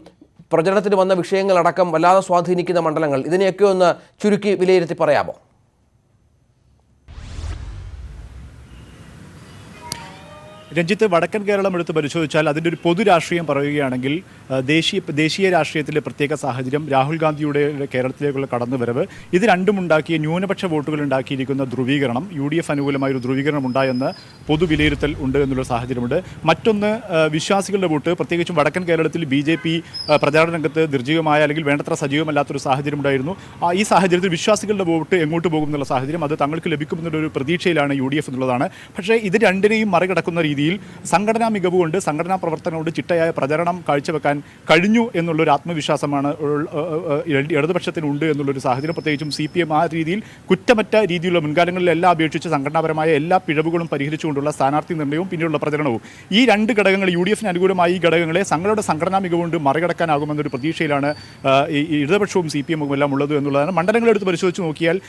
പ്രചരണത്തിന് വന്ന വിഷയങ്ങളടക്കം വല്ലാതെ സ്വാധീനിക്കുന്ന മണ്ഡലങ്ങൾ, ഇതിനെയൊക്കെ ഒന്ന് ചുരുക്കി വിലയിരുത്തി പറയാമോ? രഞ്ജിത്ത്, വടക്കൻ കേരളം എടുത്ത് പരിശോധിച്ചാൽ അതിൻ്റെ ഒരു പൊതു രാഷ്ട്രീയം പറയുകയാണെങ്കിൽ ദേശീയ രാഷ്ട്രീയത്തിലെ പ്രത്യേക സാഹചര്യം, രാഹുൽ ഗാന്ധിയുടെ കേരളത്തിലേക്കുള്ള കടന്നുവരവ്, ഇത് രണ്ടും ഉണ്ടാക്കിയ ന്യൂനപക്ഷ വോട്ടുകൾ ഉണ്ടാക്കിയിരിക്കുന്ന ധ്രുവീകരണം, UDF അനുകൂലമായൊരു ധ്രുവീകരണം ഉണ്ടായെന്ന് പൊതു വിലയിരുത്തൽ ഉണ്ട് എന്നുള്ള സാഹചര്യമുണ്ട്. മറ്റൊന്ന് വിശ്വാസികളുടെ വോട്ട്, പ്രത്യേകിച്ചും വടക്കൻ കേരളത്തിൽ BJP പ്രചാരണ രംഗത്ത് നിർജ്ജീവമായ അല്ലെങ്കിൽ വേണ്ടത്ര സജീവമല്ലാത്തൊരു സാഹചര്യം ഉണ്ടായിരുന്നു. ഈ സാഹചര്യത്തിൽ വിശ്വാസികളുടെ വോട്ട് എങ്ങോട്ട് പോകും എന്നുള്ള സാഹചര്യം, അത് തങ്ങൾക്ക് ലഭിക്കുമെന്നുള്ളൊരു പ്രതീക്ഷയിലാണ് UDF എന്നുള്ളതാണ്. പക്ഷേ ഇത് രണ്ടിനെയും മറികടക്കുന്ന രീതിയിൽ സംഘടനാ മികവ് കൊണ്ട്, സംഘടനാ പ്രവർത്തനം കൊണ്ട് ചിട്ടയായ പ്രചരണം കാഴ്ചവെക്കാൻ കഴിഞ്ഞു എന്നുള്ളൊരു ആത്മവിശ്വാസമാണ് ഇടതുപക്ഷത്തിനുണ്ട് എന്നുള്ളൊരു സാഹചര്യം. പ്രത്യേകിച്ചും CPM ആ രീതിയിൽ കുറ്റമറ്റ രീതിയിലുള്ള മുൻകാലങ്ങളിലെല്ലാം അപേക്ഷിച്ച് സംഘടനാപരമായ എല്ലാ പിഴവുകളും പരിഹരിച്ചുകൊണ്ടുള്ള സ്ഥാനാർത്ഥി നിർണ്ണയവും പിന്നീടുള്ള പ്രചരണവും, ഈ രണ്ട് ഘടകങ്ങൾ UDFന് അനുകൂലമായി ഈ ഘടകങ്ങളെ തങ്ങളുടെ സംഘടനാ മികവ് കൊണ്ട് മറികടക്കാനാകുമെന്നൊരു പ്രതീക്ഷയിലാണ് ഈ ഇടതുപക്ഷവും CPM എല്ലാം ഉള്ളത് എന്നുള്ളതാണ്. മണ്ഡലങ്ങളെടുത്ത് പരിശോധിച്ച് നോക്കിയാൽ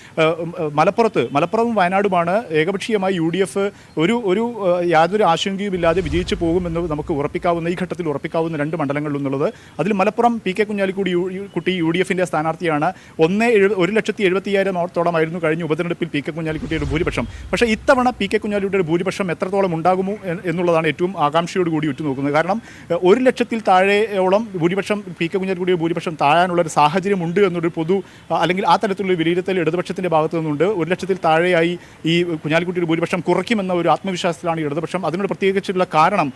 മലപ്പുറവും വയനാടുമാണ് ഏകപക്ഷീയമായി UDF ഒരു യാതൊരു ആശങ്കയുമില്ലാതെ വിജയിച്ചു പോകുമെന്ന് നമുക്ക് ഈ ഘട്ടത്തിൽ ഉറപ്പിക്കാവുന്ന രണ്ട് മണ്ഡലങ്ങളിലെന്നുള്ളത്. അതിൽ മലപ്പുറം PK കുഞ്ഞാലിക്കുട്ടി UDFിൻ്റെ സ്ഥാനാർത്ഥിയാണ്. 1,70,000 കഴിഞ്ഞ ഉപതെരഞ്ഞെടുപ്പിൽ PK കുഞ്ഞാലിക്കുട്ടിയുടെ ഭൂരിപക്ഷം. പക്ഷേ ഇത്തവണ PK കുഞ്ഞാലിക്കുട്ടിയുടെ ഭൂരിപക്ഷം എത്രത്തോളം ഉണ്ടാകുമോ എന്നുള്ളതാണ് ഏറ്റവും ആകാംക്ഷയോടുകൂടി ഉറ്റുനോക്കുന്നത്. കാരണം 1,00,000 താഴെയോളം ഭൂരിപക്ഷം PK കുഞ്ഞാലിക്കുട്ടിയുടെ ഭൂരിപക്ഷം താഴാനുള്ളൊരു സാഹചര്യമുണ്ട് എന്നൊരു അല്ലെങ്കിൽ ആ തരത്തിലുള്ള വിലയിരുത്തൽ ഇടതുപക്ഷത്തിൻ്റെ ഭാഗത്തു നിന്നുണ്ട്. 1,00,000 താഴെയായി ഈ കുഞ്ഞാലിക്കുട്ടിയുടെ ഭൂരിപക്ഷം കുറയ്ക്കുമെന്ന ഒരു ആത്മവിശ്വാസത്തിലാണ് ഇടതുപക്ഷം. അതിനോട് പ്രത്യേകിച്ചുള്ള കാരണം,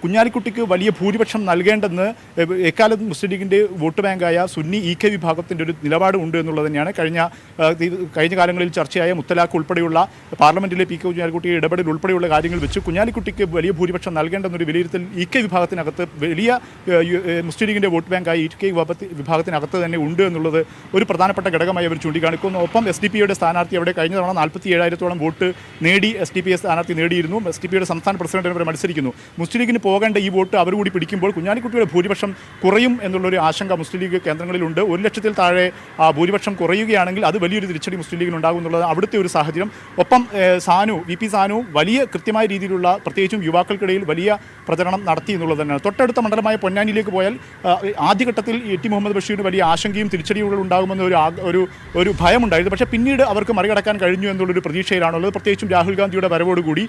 കുഞ്ഞാലിക്കുട്ടിക്ക് വലിയ ഭൂരിപക്ഷം നൽകേണ്ടെന്ന് എക്കാലത്ത് മുസ്ലിം ലീഗിൻ്റെ വോട്ട് ബാങ്കായ സുന്നി EK വിഭാഗത്തിൻ്റെ ഒരു നിലപാട് ഉണ്ട് എന്നുള്ളത് തന്നെയാണ്. കഴിഞ്ഞ കാലങ്ങളിൽ ചർച്ചയായ മുത്തലാഖ് ഉൾപ്പെടെയുള്ള പാർലമെന്റിലെ PK കുഞ്ഞാലിക്കുട്ടിയുടെ ഇടപെടൽ ഉൾപ്പെടെയുള്ള കാര്യങ്ങൾ വെച്ച് കുഞ്ഞാലിക്കുട്ടിക്ക് വലിയ ഭൂരിപക്ഷം നൽകേണ്ടെന്നൊരു വിലയിരുത്തൽ EK വിഭാഗത്തിനകത്ത്, വലിയ മുസ്ലിം ലീഗിൻ്റെ വോട്ട് ബാങ്കായ EK വിഭാഗത്തിനകത്ത് തന്നെ ഉണ്ട് എന്നുള്ളത് ഒരു പ്രധാനപ്പെട്ട ഘടകമായി അവർ ചൂണ്ടിക്കാണിക്കുന്നു. ഒപ്പം SDPയുടെ സ്ഥാനാർത്ഥി അവിടെ കഴിഞ്ഞ തവണ 47,000 വോട്ട് നേടി SDP സ്ഥാനാർത്ഥി നേടിയിരുന്നു. SDPയുടെ സംസ്ഥാന പ്രസിഡന്റിനെ വരെ മത്സരിക്കുന്നു. മുസ്ലിം ലീഗിന് പോകേണ്ട ഈ വോട്ട് അവർ കൂടി പിടിക്കുമ്പോൾ കുഞ്ഞാലിക്കുട്ടിയുടെ ഭൂരിപക്ഷം കുറയും എന്നുള്ളൊരു ആശങ്ക മുസ്ലിം ലീഗ് കേന്ദ്രങ്ങളിലുണ്ട്. 1,00,000 താഴെ ഭൂരിപക്ഷം കുറയുകയാണെങ്കിൽ അത് വലിയൊരു തിരിച്ചടി മുസ്ലിം ലീഗിന് ഉണ്ടാകും എന്നുള്ളത് അവിടുത്തെ ഒരു സാഹചര്യം. ഒപ്പം VP സാനു വലിയ കൃത്യമായ രീതിയിലുള്ള, പ്രത്യേകിച്ചും യുവാക്കൾക്കിടയിൽ വലിയ പ്രചരണം നടത്തി എന്നുള്ളത് തന്നെയാണ്. തൊട്ടടുത്ത മണ്ഡലമായ പൊന്നാനിയിലേക്ക് പോയാൽ ആദ്യഘട്ടത്തിൽ ET മുഹമ്മദ് ബഷീറിന് വലിയ ആശങ്കയും തിരിച്ചടികളും ഉണ്ടാകുമെന്ന ഒരു ഭയമുണ്ടായിരുന്നു. പക്ഷേ പിന്നീട് അവർക്ക് മറികടക്കാൻ കഴിഞ്ഞു എന്നുള്ളൊരു പ്രതീക്ഷയിലാണുള്ളത്. പ്രത്യേകിച്ചും രാഹുൽ ഗാന്ധിയുടെ വരവോടുകൂടി,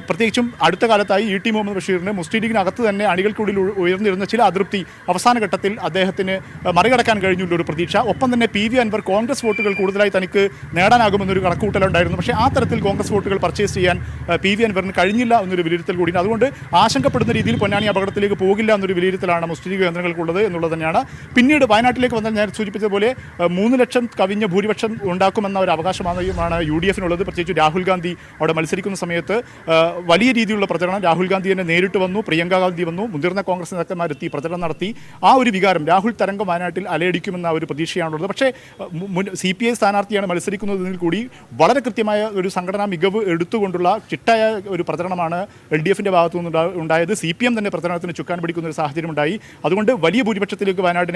പ്രത്യേകിച്ചും അടുത്ത കാലത്തായി ET മുഹമ്മദ് ബഷീറിന് മുസ്ലിം ലീഗിനകത്ത് തന്നെ അണികൾക്കുള്ളിൽ ഉയർന്നിരുന്ന ചില അതൃപ്തി അവസാന ഘട്ടത്തിൽ അദ്ദേഹത്തിന് മറികടക്കാൻ കഴിഞ്ഞുള്ളൊരു പ്രതീക്ഷ. ഒപ്പം തന്നെ PV അൻവർ കോൺഗ്രസ് വോട്ടുകൾ കൂടുതലായി തനിക്ക് നേടാനാകുമെന്നൊരു കണക്കുകൂട്ടലുണ്ടായിരുന്നു. പക്ഷേ ആ തരത്തിൽ കോൺഗ്രസ് വോട്ടുകൾ പർച്ചേസ് ചെയ്യാൻ PV അൻവറിന് കഴിഞ്ഞില്ല എന്നൊരു വിലയിരുത്തൽ കൂടി. അതുകൊണ്ട് ആശങ്കപ്പെടുന്ന രീതിയിൽ പൊന്നാനി അപകടത്തിലേക്ക് പോകില്ല എന്നൊരു വിലയിരുത്തലാണ് മുസ്ലിം ലീഗ് കേന്ദ്രങ്ങൾക്കുള്ളത് എന്നുള്ളത് തന്നെയാണ്. പിന്നീട് വയനാട്ടിലേക്ക് വന്നാൽ ഞാൻ സൂചിപ്പിച്ചതുപോലെ 3,00,000 കവിഞ്ഞ ഭൂരിപക്ഷം ഉണ്ടാക്കുമെന്ന ഒരു അവകാശമാണ് UDFിനുള്ളത്. പ്രത്യേകിച്ച് രാഹുൽ ഗാന്ധി അവിടെ മത്സരിക്കുന്ന സമയത്ത് വലിയ രീതിയിലുള്ള പ്രചരണം. രാഹുൽ ഗാന്ധി തന്നെ നേരിട്ട് വന്നു, പ്രിയങ്ക ഗാന്ധി വന്നു, മുതിർന്ന കോൺഗ്രസ് നേതാക്കന്മാരെത്തി, പ്രചരണം നടത്തി. ആ ഒരു വികാരം രാഹുൽ തരംഗം വയനാട്ടിൽ അലയടിക്കുമെന്ന ഒരു പ്രതീക്ഷയാണുള്ളത്. പക്ഷേ CPI സ്ഥാനാർത്ഥിയാണ് മത്സരിക്കുന്നതിൽ കൂടി വളരെ കൃത്യമായ ഒരു സംഘടനാ മികവ് എടുത്തുകൊണ്ടുള്ള ചിട്ടായ ഒരു പ്രചരണമാണ് LDFിൻ്റെ ഭാഗത്തു നിന്ന് ഉണ്ടായത്. CPM തന്നെ പ്രചരണത്തിന് ചുക്കാൻ പിടിക്കുന്ന ഒരു സാഹചര്യം ഉണ്ടായി. അതുകൊണ്ട് വലിയ ഭൂരിപക്ഷത്തിലേക്ക് വയനാട്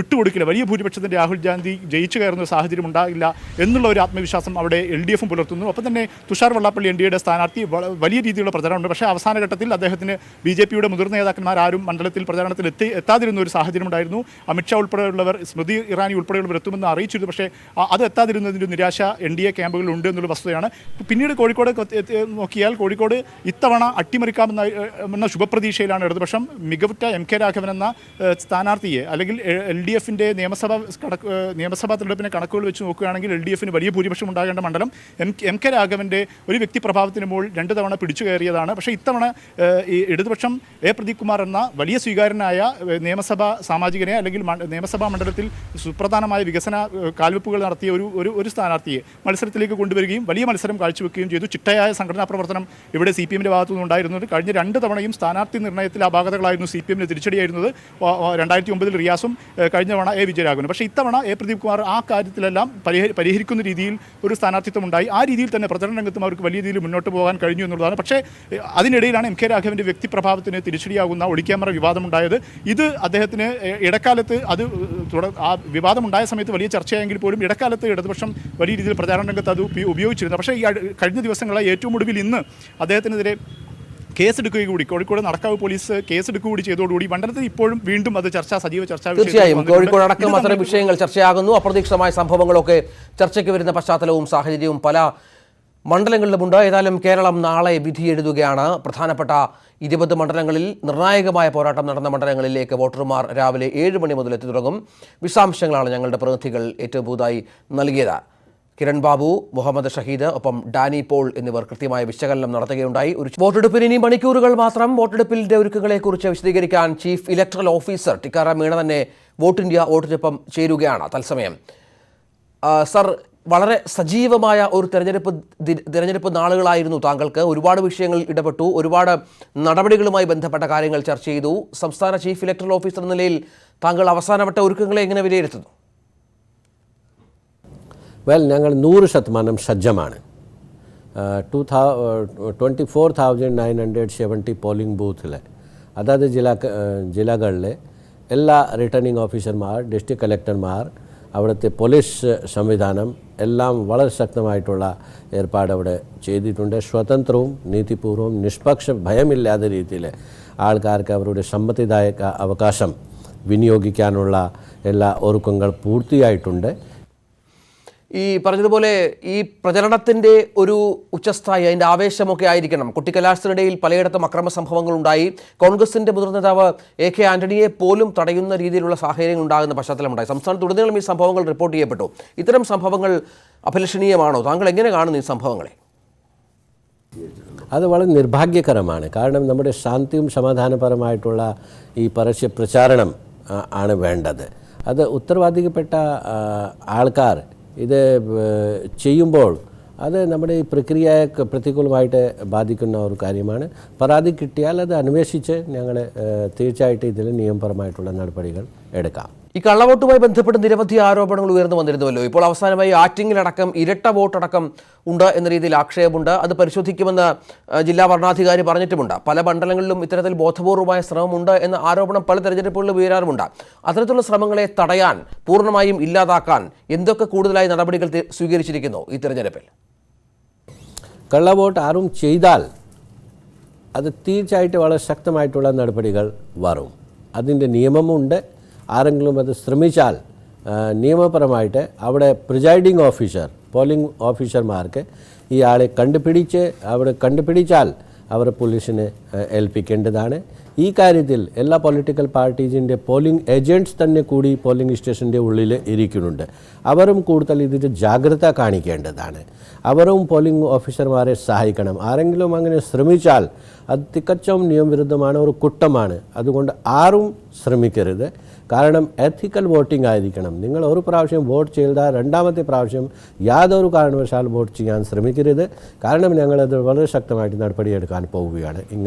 വിട്ടുകൊടുക്കില്ല, വലിയ ഭൂരിപക്ഷത്തിന് രാഹുൽ ഗാന്ധി ജയിച്ചു കയറുന്ന ഒരു സാഹചര്യം ഉണ്ടാകില്ല എന്നുള്ള ഒരു ആത്മവിശ്വാസം അവിടെ LDFും പുലർത്തുന്നു. ഒപ്പം തന്നെ തുഷാർ വെള്ളാപ്പള്ളി NDAയുടെ സ്ഥാനാർത്ഥി വലിയ രീതിയിലുള്ള പ്രചരണമുണ്ട്. പക്ഷേ അവസാന ഘട്ടത്തിൽ അദ്ദേഹത്തിന് BJPയുടെ മുതിർന്ന നേതാക്കന്മാർ ആരും മണ്ഡലത്തിൽ പ്രചരണത്തിൽ എത്താതിരുന്ന ഒരു സാഹചര്യം ഉണ്ടായിരുന്നു. അമിത്ഷാ ഉൾപ്പെടെയുള്ളവർ, സ്മൃതി ഇറാനി ഉൾപ്പെടെയുള്ളവർ എത്തുമെന്ന് അറിയിച്ചിരുന്നു. പക്ഷേ അത് എത്താതിരുന്നതിൻ്റെ നിരാശ NDA ക്യാമ്പുകളിൽ ഉണ്ട് എന്നുള്ള വസ്തുതയാണ്. പിന്നീട് കോഴിക്കോട് നോക്കിയാൽ കോഴിക്കോട് ഇത്തവണ അട്ടിമറിക്കാമെന്ന ശുഭപ്രതീക്ഷയിലാണ് ഇടതുപക്ഷം. മികവുറ്റ MK രാഘവൻ എന്ന സ്ഥാനാർത്ഥിയെ, അല്ലെങ്കിൽ LDFിൻ്റെ നിയമസഭാ തെരഞ്ഞെടുപ്പിനെ കണക്കുകൾ വെച്ച് നോക്കുകയാണെങ്കിൽ LDFിന് വലിയ ഭൂരിപക്ഷം ഉണ്ടാകേണ്ട മണ്ഡലം MK രാഘവൻ്റെ ഒരു വ്യക്തിപ്രഭാവത്തിന് മുകളിൽ 2 തവണ പിടിച്ചു കയറിയതാണ്. പക്ഷേ ഇത്തവണ ഈ ഇടതുപക്ഷം പ്രദീപ് കുമാർ എന്ന വലിയ സ്വീകാര്യനായ നിയമസഭാ സാമാജികനെ, അല്ലെങ്കിൽ നിയമസഭാ മണ്ഡലത്തിൽ സുപ്രധാനമായ വികസന കാൽവെപ്പുകൾ നടത്തിയ ഒരു സ്ഥാനാർത്ഥിയെ മത്സരത്തിലേക്ക് കൊണ്ടുവരികയും വലിയ മത്സരം കാഴ്ചവെക്കുകയും ചെയ്തു. ചിട്ടയായ സംഘടനാ പ്രവർത്തനം ഇവിടെ CPMൻ്റെ ഭാഗത്തു നിന്നുണ്ടായിരുന്നത്. കഴിഞ്ഞ 2 തവണയും സ്ഥാനാർത്ഥി നിർണ്ണയത്തിൽ അപാകതകളായിരുന്നു CPMന് തിരിച്ചടിയായിരുന്നത്. 2009 റിയാസും കഴിഞ്ഞ തവണ വിജയരാഘവനും. പക്ഷേ ഇത്തവണ പ്രദീപ് കുമാർ ആ കാര്യത്തിലെല്ലാം പരിഹരിക്കുന്ന രീതിയിൽ ഒരു സ്ഥാനാർത്ഥിത്വം ഉണ്ടായി. ആ രീതിയിൽ തന്നെ പ്രചരണ രംഗത്തും അവർക്ക് വലിയ രീതിയിൽ മുന്നോട്ട് പോകാൻ കഴിഞ്ഞു എന്നുള്ളതാണ്. പക്ഷേ അതിനിടയിലാണ് MK രാഘവൻ്റെ വ്യക്തിപ്രഭാവത്തിന് തിരിച്ചടിയാകുന്ന ഒളിക്യാമറ വിവാദമുണ്ടായത്. ഇത് അദ്ദേഹത്തിന് ഇടക്കാലത്ത് ആ വിവാദമുണ്ടായ സമയത്ത് വലിയ ചർച്ചയായെങ്കിൽ പോലും ഇടക്കാലത്ത് ഇടതുപക്ഷം വലിയ രീതിയിൽ പ്രചാരണ രംഗത്ത് അത് ഉപയോഗിച്ചിരുന്നു. പക്ഷേ ഈ കഴിഞ്ഞ ദിവസങ്ങളായി ഏറ്റവും ഒടുവിൽ ഇന്ന് അദ്ദേഹത്തിനെതിരെ കേസെടുക്കുകയും കൂടി കോഴിക്കോട് നടക്കാവ് പോലീസ് കേസെടുക്കുക കൂടി ചെയ്തതോടുകൂടി മണ്ഡലത്തിൽ ഇപ്പോഴും വീണ്ടും അത് സജീവ ചർച്ചാ തീർച്ചയായും കോഴിക്കോട് അടക്കം അത്തരം വിഷയങ്ങൾ ചർച്ചയാകുന്നു. അപ്രതീക്ഷിതമായ സംഭവങ്ങളൊക്കെ ചർച്ചയ്ക്ക് വരുന്ന പശ്ചാത്തലവും സാഹചര്യവും പല മണ്ഡലങ്ങളിലുമുണ്ട്. ഏതായാലും കേരളം നാളെ വിധി എഴുതുകയാണ്. പ്രധാനപ്പെട്ട 20 മണ്ഡലങ്ങളിൽ നിർണായകമായ പോരാട്ടം നടന്ന മണ്ഡലങ്ങളിലേക്ക് വോട്ടർമാർ രാവിലെ 7 മണി മുതൽ എത്തി തുടങ്ങും. വിശദാംശങ്ങളാണ് ഞങ്ങളുടെ പ്രതിനിധികൾ ഏറ്റവും പുതുതായി നൽകിയത്. കിരൺ ബാബു, മുഹമ്മദ് ഷഹീദ്, ഒപ്പം ഡാനി പോൾ എന്നിവർ കൃത്യമായ വിശകലനം നടത്തുകയുണ്ടായി. ഒരു വോട്ടെടുപ്പിന് ഇനി മണിക്കൂറുകൾ മാത്രം. വോട്ടെടുപ്പിന്റെ ഒരുക്കങ്ങളെക്കുറിച്ച് വിശദീകരിക്കാൻ chief electoral officer Tikaram Meena തന്നെ വോട്ട് ഇന്ത്യ വോട്ടിനൊപ്പം ചേരുകയാണ് തത്സമയം. സർ, വളരെ സജീവമായ ഒരു തെരഞ്ഞെടുപ്പ് നാളുകളായിരുന്നു താങ്കൾക്ക്. ഒരുപാട് വിഷയങ്ങളിൽ ഇടപെട്ടു, ഒരുപാട് നടപടികളുമായി ബന്ധപ്പെട്ട കാര്യങ്ങൾ ചർച്ച ചെയ്തു. സംസ്ഥാന ചീഫ് ഇലക്ടറൽ ഓഫീസർ എന്ന നിലയിൽ താങ്കൾ അവസാനവട്ട ഒരുക്കങ്ങളെ എങ്ങനെ വിലയിരുത്തുന്നു? ഞങ്ങൾ 100% സജ്ജമാണ്. 24,970 പോളിംഗ് ബൂത്തിൽ അതാത് ജില്ലകളിലെ എല്ലാ റിട്ടേണിംഗ് ഓഫീസർമാർ, ഡിസ്ട്രിക്ട് കളക്ടർമാർ, അവിടുത്തെ പോലീസ് സംവിധാനം എല്ലാം വളരെ ശക്തമായിട്ടുള്ള ഏർപ്പാട് അവിടെ ചെയ്തിട്ടുണ്ട്. സ്വതന്ത്രവും നീതിപൂർവ്വവും നിഷ്പക്ഷ ഭയമില്ലാത്ത രീതിയിൽ ആൾക്കാർക്ക് അവരുടെ സമ്മതിദായക അവകാശം വിനിയോഗിക്കാനുള്ള എല്ലാ ഒരുക്കങ്ങൾ പൂർത്തിയായിട്ടുണ്ട്. ഈ പറഞ്ഞതുപോലെ ഈ പ്രചരണത്തിൻ്റെ ഒരു ഉച്ചസ്ഥായി, അതിൻ്റെ ആവേശമൊക്കെ ആയിരിക്കണം. കുട്ടിക്കലാശത്തിനിടയിൽ പലയിടത്തും അക്രമ സംഭവങ്ങളുണ്ടായി. കോൺഗ്രസിൻ്റെ മുതിർന്ന നേതാവ് AK ആന്റണിയെ പോലും തടയുന്ന രീതിയിലുള്ള സാഹചര്യങ്ങൾ ഉണ്ടാകുന്ന പശ്ചാത്തലമുണ്ടായി. സംസ്ഥാനത്തുടനീളം ഈ സംഭവങ്ങൾ റിപ്പോർട്ട് ചെയ്യപ്പെട്ടു. ഇത്തരം സംഭവങ്ങൾ അഭിലഷണീയമാണോ? താങ്കൾ എങ്ങനെ കാണുന്നു ഈ സംഭവങ്ങളെ? അത് വളരെ നിർഭാഗ്യകരമാണ്. കാരണം നമ്മുടെ ശാന്തിയും സമാധാനപരമായിട്ടുള്ള ഈ പരസ്യ പ്രചാരണം ആണ് വേണ്ടത്. അത് ഉത്തരവാദിത്തപ്പെട്ട ആൾക്കാർ ഇത് ചെയ്യുമ്പോൾ അത് നമ്മുടെ ഈ പ്രക്രിയയെ പ്രതികൂലമായിട്ട് ബാധിക്കുന്ന ഒരു കാര്യമാണ്. പരാതി കിട്ടിയാൽ അത് അന്വേഷിച്ച് ഞങ്ങൾ തീർച്ചയായിട്ടും ഇതിൽ നിയമപരമായിട്ടുള്ള നടപടികൾ എടുക്കാം. ഈ കള്ളവോട്ടുമായി ബന്ധപ്പെട്ട് നിരവധി ആരോപണങ്ങൾ ഉയർന്നു വന്നിരുന്നുവല്ലോ. ഇപ്പോൾ അവസാനമായി ആറ്റിങ്ങിലടക്കം ഇരട്ട വോട്ടടക്കം ഉണ്ട് എന്ന രീതിയിൽ ആക്ഷേപമുണ്ട്. അത് പരിശോധിക്കുമെന്ന് ജില്ലാ വരണാധികാരി പറഞ്ഞിട്ടുമുണ്ട്. പല മണ്ഡലങ്ങളിലും ഇത്തരത്തിൽ ബോധപൂർവമായ ശ്രമമുണ്ട് എന്ന ആരോപണം പല തെരഞ്ഞെടുപ്പുകളിലും ഉയരാറുമുണ്ട്. അത്തരത്തിലുള്ള ശ്രമങ്ങളെ തടയാൻ, പൂർണ്ണമായും ഇല്ലാതാക്കാൻ എന്തൊക്കെ കൂടുതലായി നടപടികൾ സ്വീകരിച്ചിരിക്കുന്നു ഈ തെരഞ്ഞെടുപ്പിൽ? കള്ളവോട്ട് ആരും ചെയ്താൽ അത് തീർച്ചയായിട്ടും വളരെ ശക്തമായിട്ടുള്ള നടപടികൾ വരും. അതിൻ്റെ നിയമമുണ്ട്. ആരെങ്കിലും അത് ശ്രമിച്ചാൽ നിയമപരമായിട്ട് അവിടെ പ്രിസൈഡിംഗ് ഓഫീസർ, പോളിംഗ് ഓഫീസർമാർക്ക് ഈ ആളെ കണ്ടുപിടിച്ചാൽ അവർ പോലീസിനെ ഏൽപ്പിക്കേണ്ടതാണ്. ഈ കാര്യത്തിൽ എല്ലാ പൊളിറ്റിക്കൽ പാർട്ടീസിൻ്റെ പോളിംഗ് ഏജൻറ്റ്സ് തന്നെ കൂടി പോളിംഗ് സ്റ്റേഷൻ്റെ ഉള്ളിൽ ഇരിക്കുന്നുണ്ട്. അവരും കൂടുതൽ ഇതിൻ്റെ ജാഗ്രത കാണിക്കേണ്ടതാണ്. അവരും പോളിംഗ് ഓഫീസർമാരെ സഹായിക്കണം. ആരെങ്കിലും അങ്ങനെ ശ്രമിച്ചാൽ അത് തികച്ചും നിയമവിരുദ്ധമാണ്, ഒരു കുറ്റമാണ്. അതുകൊണ്ട് ആരും ശ്രമിക്കരുത്. കാരണം എത്തിക്കൽ വോട്ടിംഗ് ആയിരിക്കണം. നിങ്ങൾ ഒരു പ്രാവശ്യം വോട്ട് ചെയ്താൽ രണ്ടാമത്തെ പ്രാവശ്യം യാതൊരു കാരണവശാൽ വോട്ട് ചെയ്യാൻ ശ്രമിക്കരുത്. കാരണം ഞങ്ങളത് വളരെ ശക്തമായിട്ട് നടപടിയെടുക്കാൻ പോവുകയാണ്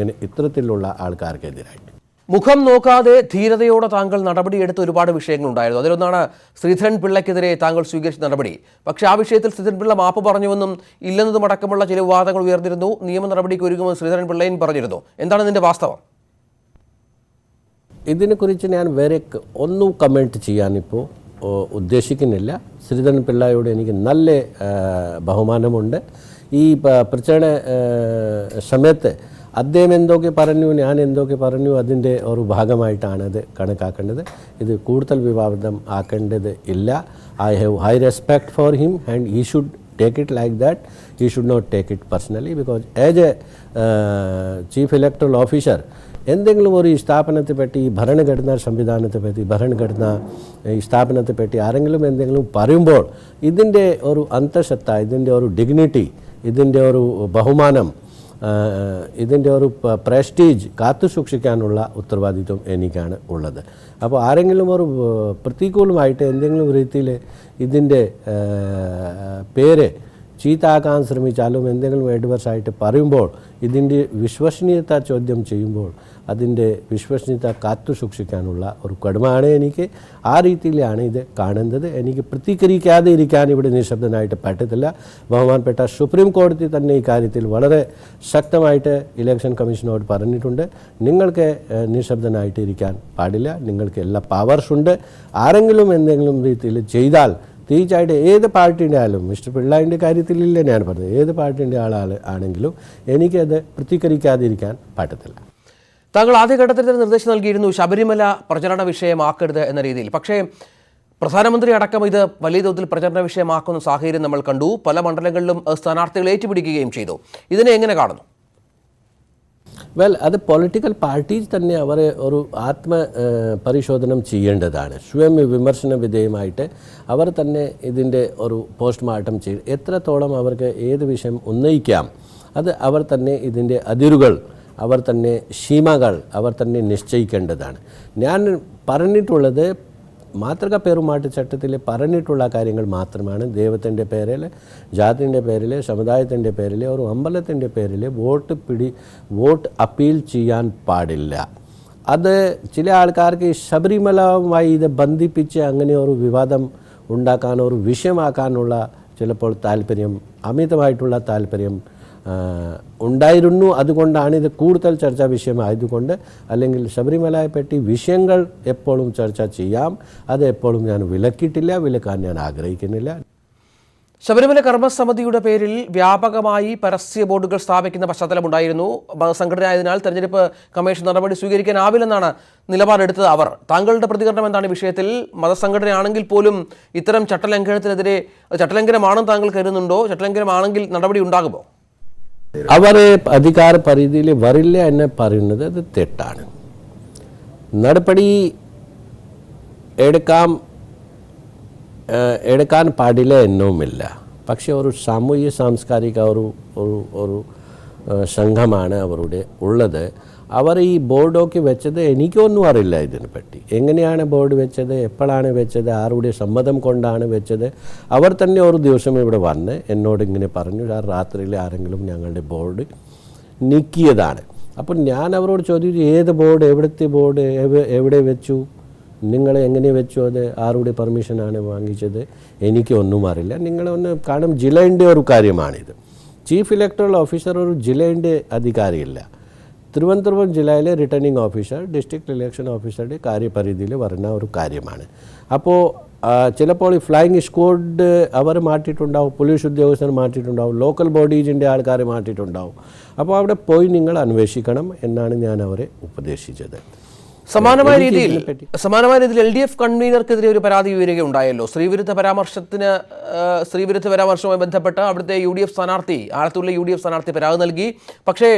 ഇത്തരത്തിലുള്ള ആൾക്കാർക്കെതിരായിട്ട്. മുഖം നോക്കാതെ ധീരതയോടെ താങ്കൾ നടപടിയെടുത്ത ഒരുപാട് വിഷയങ്ങളുണ്ടായിരുന്നു. അതിലൊന്നാണ് ശ്രീധരൻ പിള്ളയ്ക്കെതിരെ താങ്കൾ സ്വീകരിച്ച നടപടി. പക്ഷേ ആ വിഷയത്തിൽ ശ്രീധരൻ പിള്ള മാപ്പ് പറഞ്ഞുവെന്നും ഇല്ലെന്നതുമടക്കമുള്ള ചില വിവാദങ്ങൾ ഉയർന്നിരുന്നു. നിയമ നടപടിക്ക് ഒരുങ്ങുമെന്ന് ശ്രീധരൻ പിള്ളയും പറഞ്ഞിരുന്നു. എന്താണ് ഇതിൻ്റെ വാസ്തവം? ഇതിനെക്കുറിച്ച് ഞാൻ വേറെ ഒന്നും കമൻറ്റ് ചെയ്യാനിപ്പോൾ ഉദ്ദേശിക്കുന്നില്ല. ശ്രീധരൻ പിള്ളയോട് എനിക്ക് നല്ല ബഹുമാനമുണ്ട്. ഈ പ്രചരണ സമയത്ത് അദ്ദേഹം എന്തൊക്കെ പറഞ്ഞു, ഞാൻ എന്തൊക്കെ പറഞ്ഞു, അതിൻ്റെ ഒരു ഭാഗമായിട്ടാണ് അത് കണക്കാക്കേണ്ടത്. ഇത് കൂടുതൽ വിവാദം ആക്കേണ്ടത് ഇല്ല. I have high respect for him and he should take it like that. He should not take it personally, because as a chief electoral officer എന്തെങ്കിലും ഒരു ഈ സ്ഥാപനത്തെപ്പറ്റി, ഈ ഭരണഘടനാ സംവിധാനത്തെപ്പറ്റി, ഭരണഘടനാ ഈ സ്ഥാപനത്തെപ്പറ്റി ആരെങ്കിലും എന്തെങ്കിലും പറയുമ്പോൾ ഇതിൻ്റെ ഒരു അന്തഃസത്ത, ഇതിൻ്റെ ഒരു ഡിഗ്നിറ്റി, ഇതിൻ്റെ ഒരു ബഹുമാനം, ഇതിൻ്റെ ഒരു പ്രസ്റ്റീജ് കാത്തു സൂക്ഷിക്കാനുള്ള ഉത്തരവാദിത്വം എനിക്കാണ് ഉള്ളത്. അപ്പോൾ ആരെങ്കിലും ഒരു പ്രതികൂലമായിട്ട് എന്തെങ്കിലും രീതിയിൽ ഇതിൻ്റെ പേര് ചീത്താക്കാൻ ശ്രമിച്ചാലും എന്തെങ്കിലും അഡ്വേഴ്സായിട്ട് പറയുമ്പോൾ ഇതിൻ്റെ വിശ്വസനീയത ചോദ്യം ചെയ്യുമ്പോൾ അതിൻ്റെ വിശ്വസനീയത കാത്തു സൂക്ഷിക്കാനുള്ള ഒരു കടമയാണ് എനിക്ക്. ആ രീതിയിലാണ് ഇത് കാണുന്നത്. എനിക്ക് പ്രതികരിക്കാതെ ഇരിക്കാൻ ഇവിടെ നിശബ്ദനായിട്ട് പറ്റത്തില്ല. ബഹുമാനപ്പെട്ട സുപ്രീം കോടതി തന്നെ ഈ കാര്യത്തിൽ വളരെ ശക്തമായിട്ട് ഇലക്ഷൻ കമ്മീഷനോട് പറഞ്ഞിട്ടുണ്ട്. നിങ്ങൾക്ക് നിശബ്ദനായിട്ട് ഇരിക്കാൻ പാടില്ല. നിങ്ങൾക്ക് എല്ലാ പവേഴ്സ് ഉണ്ട്. ആരെങ്കിലും എന്തെങ്കിലും രീതിയിൽ ചെയ്താൽ തീർച്ചയായിട്ടും ഏത് പാർട്ടിൻ്റെ ആയാലും, മിസ്റ്റർ പിള്ളായിൻ്റെ കാര്യത്തിലില്ല ഞാൻ പറഞ്ഞത്, ഏത് പാർട്ടിൻ്റെ ആളാണെങ്കിലും എനിക്കത് പ്രതികരിക്കാതിരിക്കാൻ പറ്റത്തില്ല. താങ്കൾ ആദ്യഘട്ടത്തിൽ തന്നെ നിർദ്ദേശം നൽകിയിരുന്നു ശബരിമല പ്രചരണ വിഷയമാക്കരുത് എന്ന രീതിയിൽ. പക്ഷേ പ്രധാനമന്ത്രി അടക്കം ഇത് വലിയ തോതിൽ പ്രചരണ വിഷയമാക്കുന്ന സാഹചര്യം നമ്മൾ കണ്ടു. പല മണ്ഡലങ്ങളിലും സ്ഥാനാർത്ഥികൾ ഏറ്റുപിടിക്കുകയും ചെയ്തു. ഇതിനെ എങ്ങനെ കാണുന്നു? അത് പൊളിറ്റിക്കൽ പാർട്ടീസ് തന്നെ അവരെ ഒരു പരിശോധന ചെയ്യേണ്ടതാണ്. സ്വയം വിമർശന വിധേയമായിട്ട് അവർ തന്നെ ഇതിൻ്റെ ഒരു പോസ്റ്റ്മോർട്ടം ചെയ്ത് എത്രത്തോളം അവർക്ക് ഏത് വിഷയം ഉന്നയിക്കാം, അത് അവർ തന്നെ ഇതിൻ്റെ അതിരുകൾ, അവർ തന്നെ സീമകൾ അവർ തന്നെ നിശ്ചയിക്കേണ്ടതാണ്. ഞാൻ പറഞ്ഞിട്ടുള്ളത് മാതൃക പെരുമാറ്റച്ചട്ടത്തിൽ പറഞ്ഞിട്ടുള്ള കാര്യങ്ങൾ മാത്രമാണ്. ദൈവത്തിൻ്റെ പേരിൽ, ജാതിൻ്റെ പേരിൽ, സമുദായത്തിൻ്റെ പേരിൽ, ഒരു അമ്പലത്തിൻ്റെ പേരിൽ വോട്ട് അപ്പീൽ ചെയ്യാൻ പാടില്ല. അത് ചില ആൾക്കാർക്ക് ശബരിമലയുമായി ഇത് ബന്ധിപ്പിച്ച് അങ്ങനെ ഒരു വിവാദം ഉണ്ടാക്കാൻ, ഒരു വിഷയമാക്കാനുള്ള ചിലപ്പോൾ താല്പര്യം, അമിതമായിട്ടുള്ള താല്പര്യം ഉണ്ടായിരുന്നു. അതുകൊണ്ടാണ് ഇത് കൂടുതൽ ചർച്ചാ വിഷയമായതുകൊണ്ട്. അല്ലെങ്കിൽ ശബരിമലയെപ്പറ്റി വിഷയങ്ങൾ എപ്പോഴും ചർച്ച ചെയ്യാം, അത് എപ്പോഴും ഞാൻ വിലക്കാൻ ഞാൻ ആഗ്രഹിക്കുന്നില്ല. ശബരിമല കർമ്മസമിതിയുടെ പേരിൽ വ്യാപകമായി പരസ്യ ബോർഡുകൾ സ്ഥാപിക്കുന്ന പശ്ചാത്തലമുണ്ടായിരുന്നു. സംഘടനയായതിനാൽ തെരഞ്ഞെടുപ്പ് കമ്മീഷൻ നടപടി സ്വീകരിക്കാനാവില്ലെന്നാണ് നിലപാടെടുത്തത് അവർ. താങ്കളുടെ പ്രതികരണം എന്താണ് ഈ വിഷയത്തിൽ? മതസംഘടനയാണെങ്കിൽ പോലും ഇത്തരം ചട്ടലംഘനത്തിനെതിരെ ചട്ടലംഘനമാണെന്ന് താങ്കൾ കരുതുന്നുണ്ടോ? ചട്ടലംഘനമാണെങ്കിൽ നടപടി ഉണ്ടാകുമോ? അവരെ അധികാര പരിധിയിൽ വരില്ല എന്ന് പറയുന്നത് അത് തെറ്റാണ്. നടപടി എടുക്കാൻ പാടില്ല എന്നുമില്ല. പക്ഷേ ഒരു സാമൂഹ്യ സാംസ്കാരിക ഒരു സംഘമാണ് അവരുടെ ഉള്ളത്. അവർ ഈ ബോർഡൊക്കെ വെച്ചത് എനിക്കൊന്നും അറിയില്ല ഇതിനെപ്പറ്റി. എങ്ങനെയാണ് ബോർഡ് വെച്ചത്, എപ്പോഴാണ് വെച്ചത്, ആരുടെ സമ്മതം കൊണ്ടാണ് വെച്ചത്. അവർ തന്നെ ഒരു ദിവസം ഇവിടെ വന്ന് എന്നോട് ഇങ്ങനെ പറഞ്ഞു, രാത്രിയിൽ ആരെങ്കിലും ഞങ്ങളുടെ ബോർഡ് നീക്കിയതാണ്. അപ്പോൾ ഞാൻ അവരോട് ചോദിച്ചു, ഏത് ബോർഡ്, എവിടുത്തെ ബോർഡ്, എവിടെ വെച്ചു, നിങ്ങൾ എങ്ങനെ വെച്ചു, അത് ആരുടെ പെർമിഷനാണ് വാങ്ങിച്ചത്, എനിക്കൊന്നും അറിയില്ല. നിങ്ങളൊന്ന് കാരണം ജില്ലയുടെ ഒരു കാര്യമാണിത്. ചീഫ് ഇലക്ടറൽ ഓഫീസർ ഒരു ജില്ലയുടെ അധികാരിയില്ല. തിരുവനന്തപുരം ജില്ലയിലെ റിട്ടേണിംഗ് ഓഫീസർ, ഡിസ്ട്രിക്ട് ഇലക്ഷൻ ഓഫീസറുടെ കാര്യപരിധിയിൽ വരുന്ന ഒരു കാര്യമാണ്. അപ്പോൾ ചിലപ്പോൾ ഈ ഫ്ലൈയിങ് സ്ക്വാഡ് അവർ മാറ്റിയിട്ടുണ്ടാവും, പോലീസ് ഉദ്യോഗസ്ഥർ മാറ്റിയിട്ടുണ്ടാവും, ലോക്കൽ ബോഡീസിൻ്റെ ആൾക്കാർ മാറ്റിയിട്ടുണ്ടാവും. അപ്പോൾ അവിടെ പോയി നിങ്ങൾ അന്വേഷിക്കണം എന്നാണ് ഞാൻ അവരെ ഉപദേശിച്ചത്. സമാനമായ രീതിയിൽ LDF കൺവീനർക്കെതിരെ ഒരു പരാതി ഉയരുകയുണ്ടായല്ലോ. സ്ത്രീവിരുദ്ധ പരാമർശവുമായി ബന്ധപ്പെട്ട് അവിടുത്തെ UDF സ്ഥാനാർത്ഥി, ആലത്തൂരിലെ UDF സ്ഥാനാർത്ഥി പരാതി നൽകി. പക്ഷേ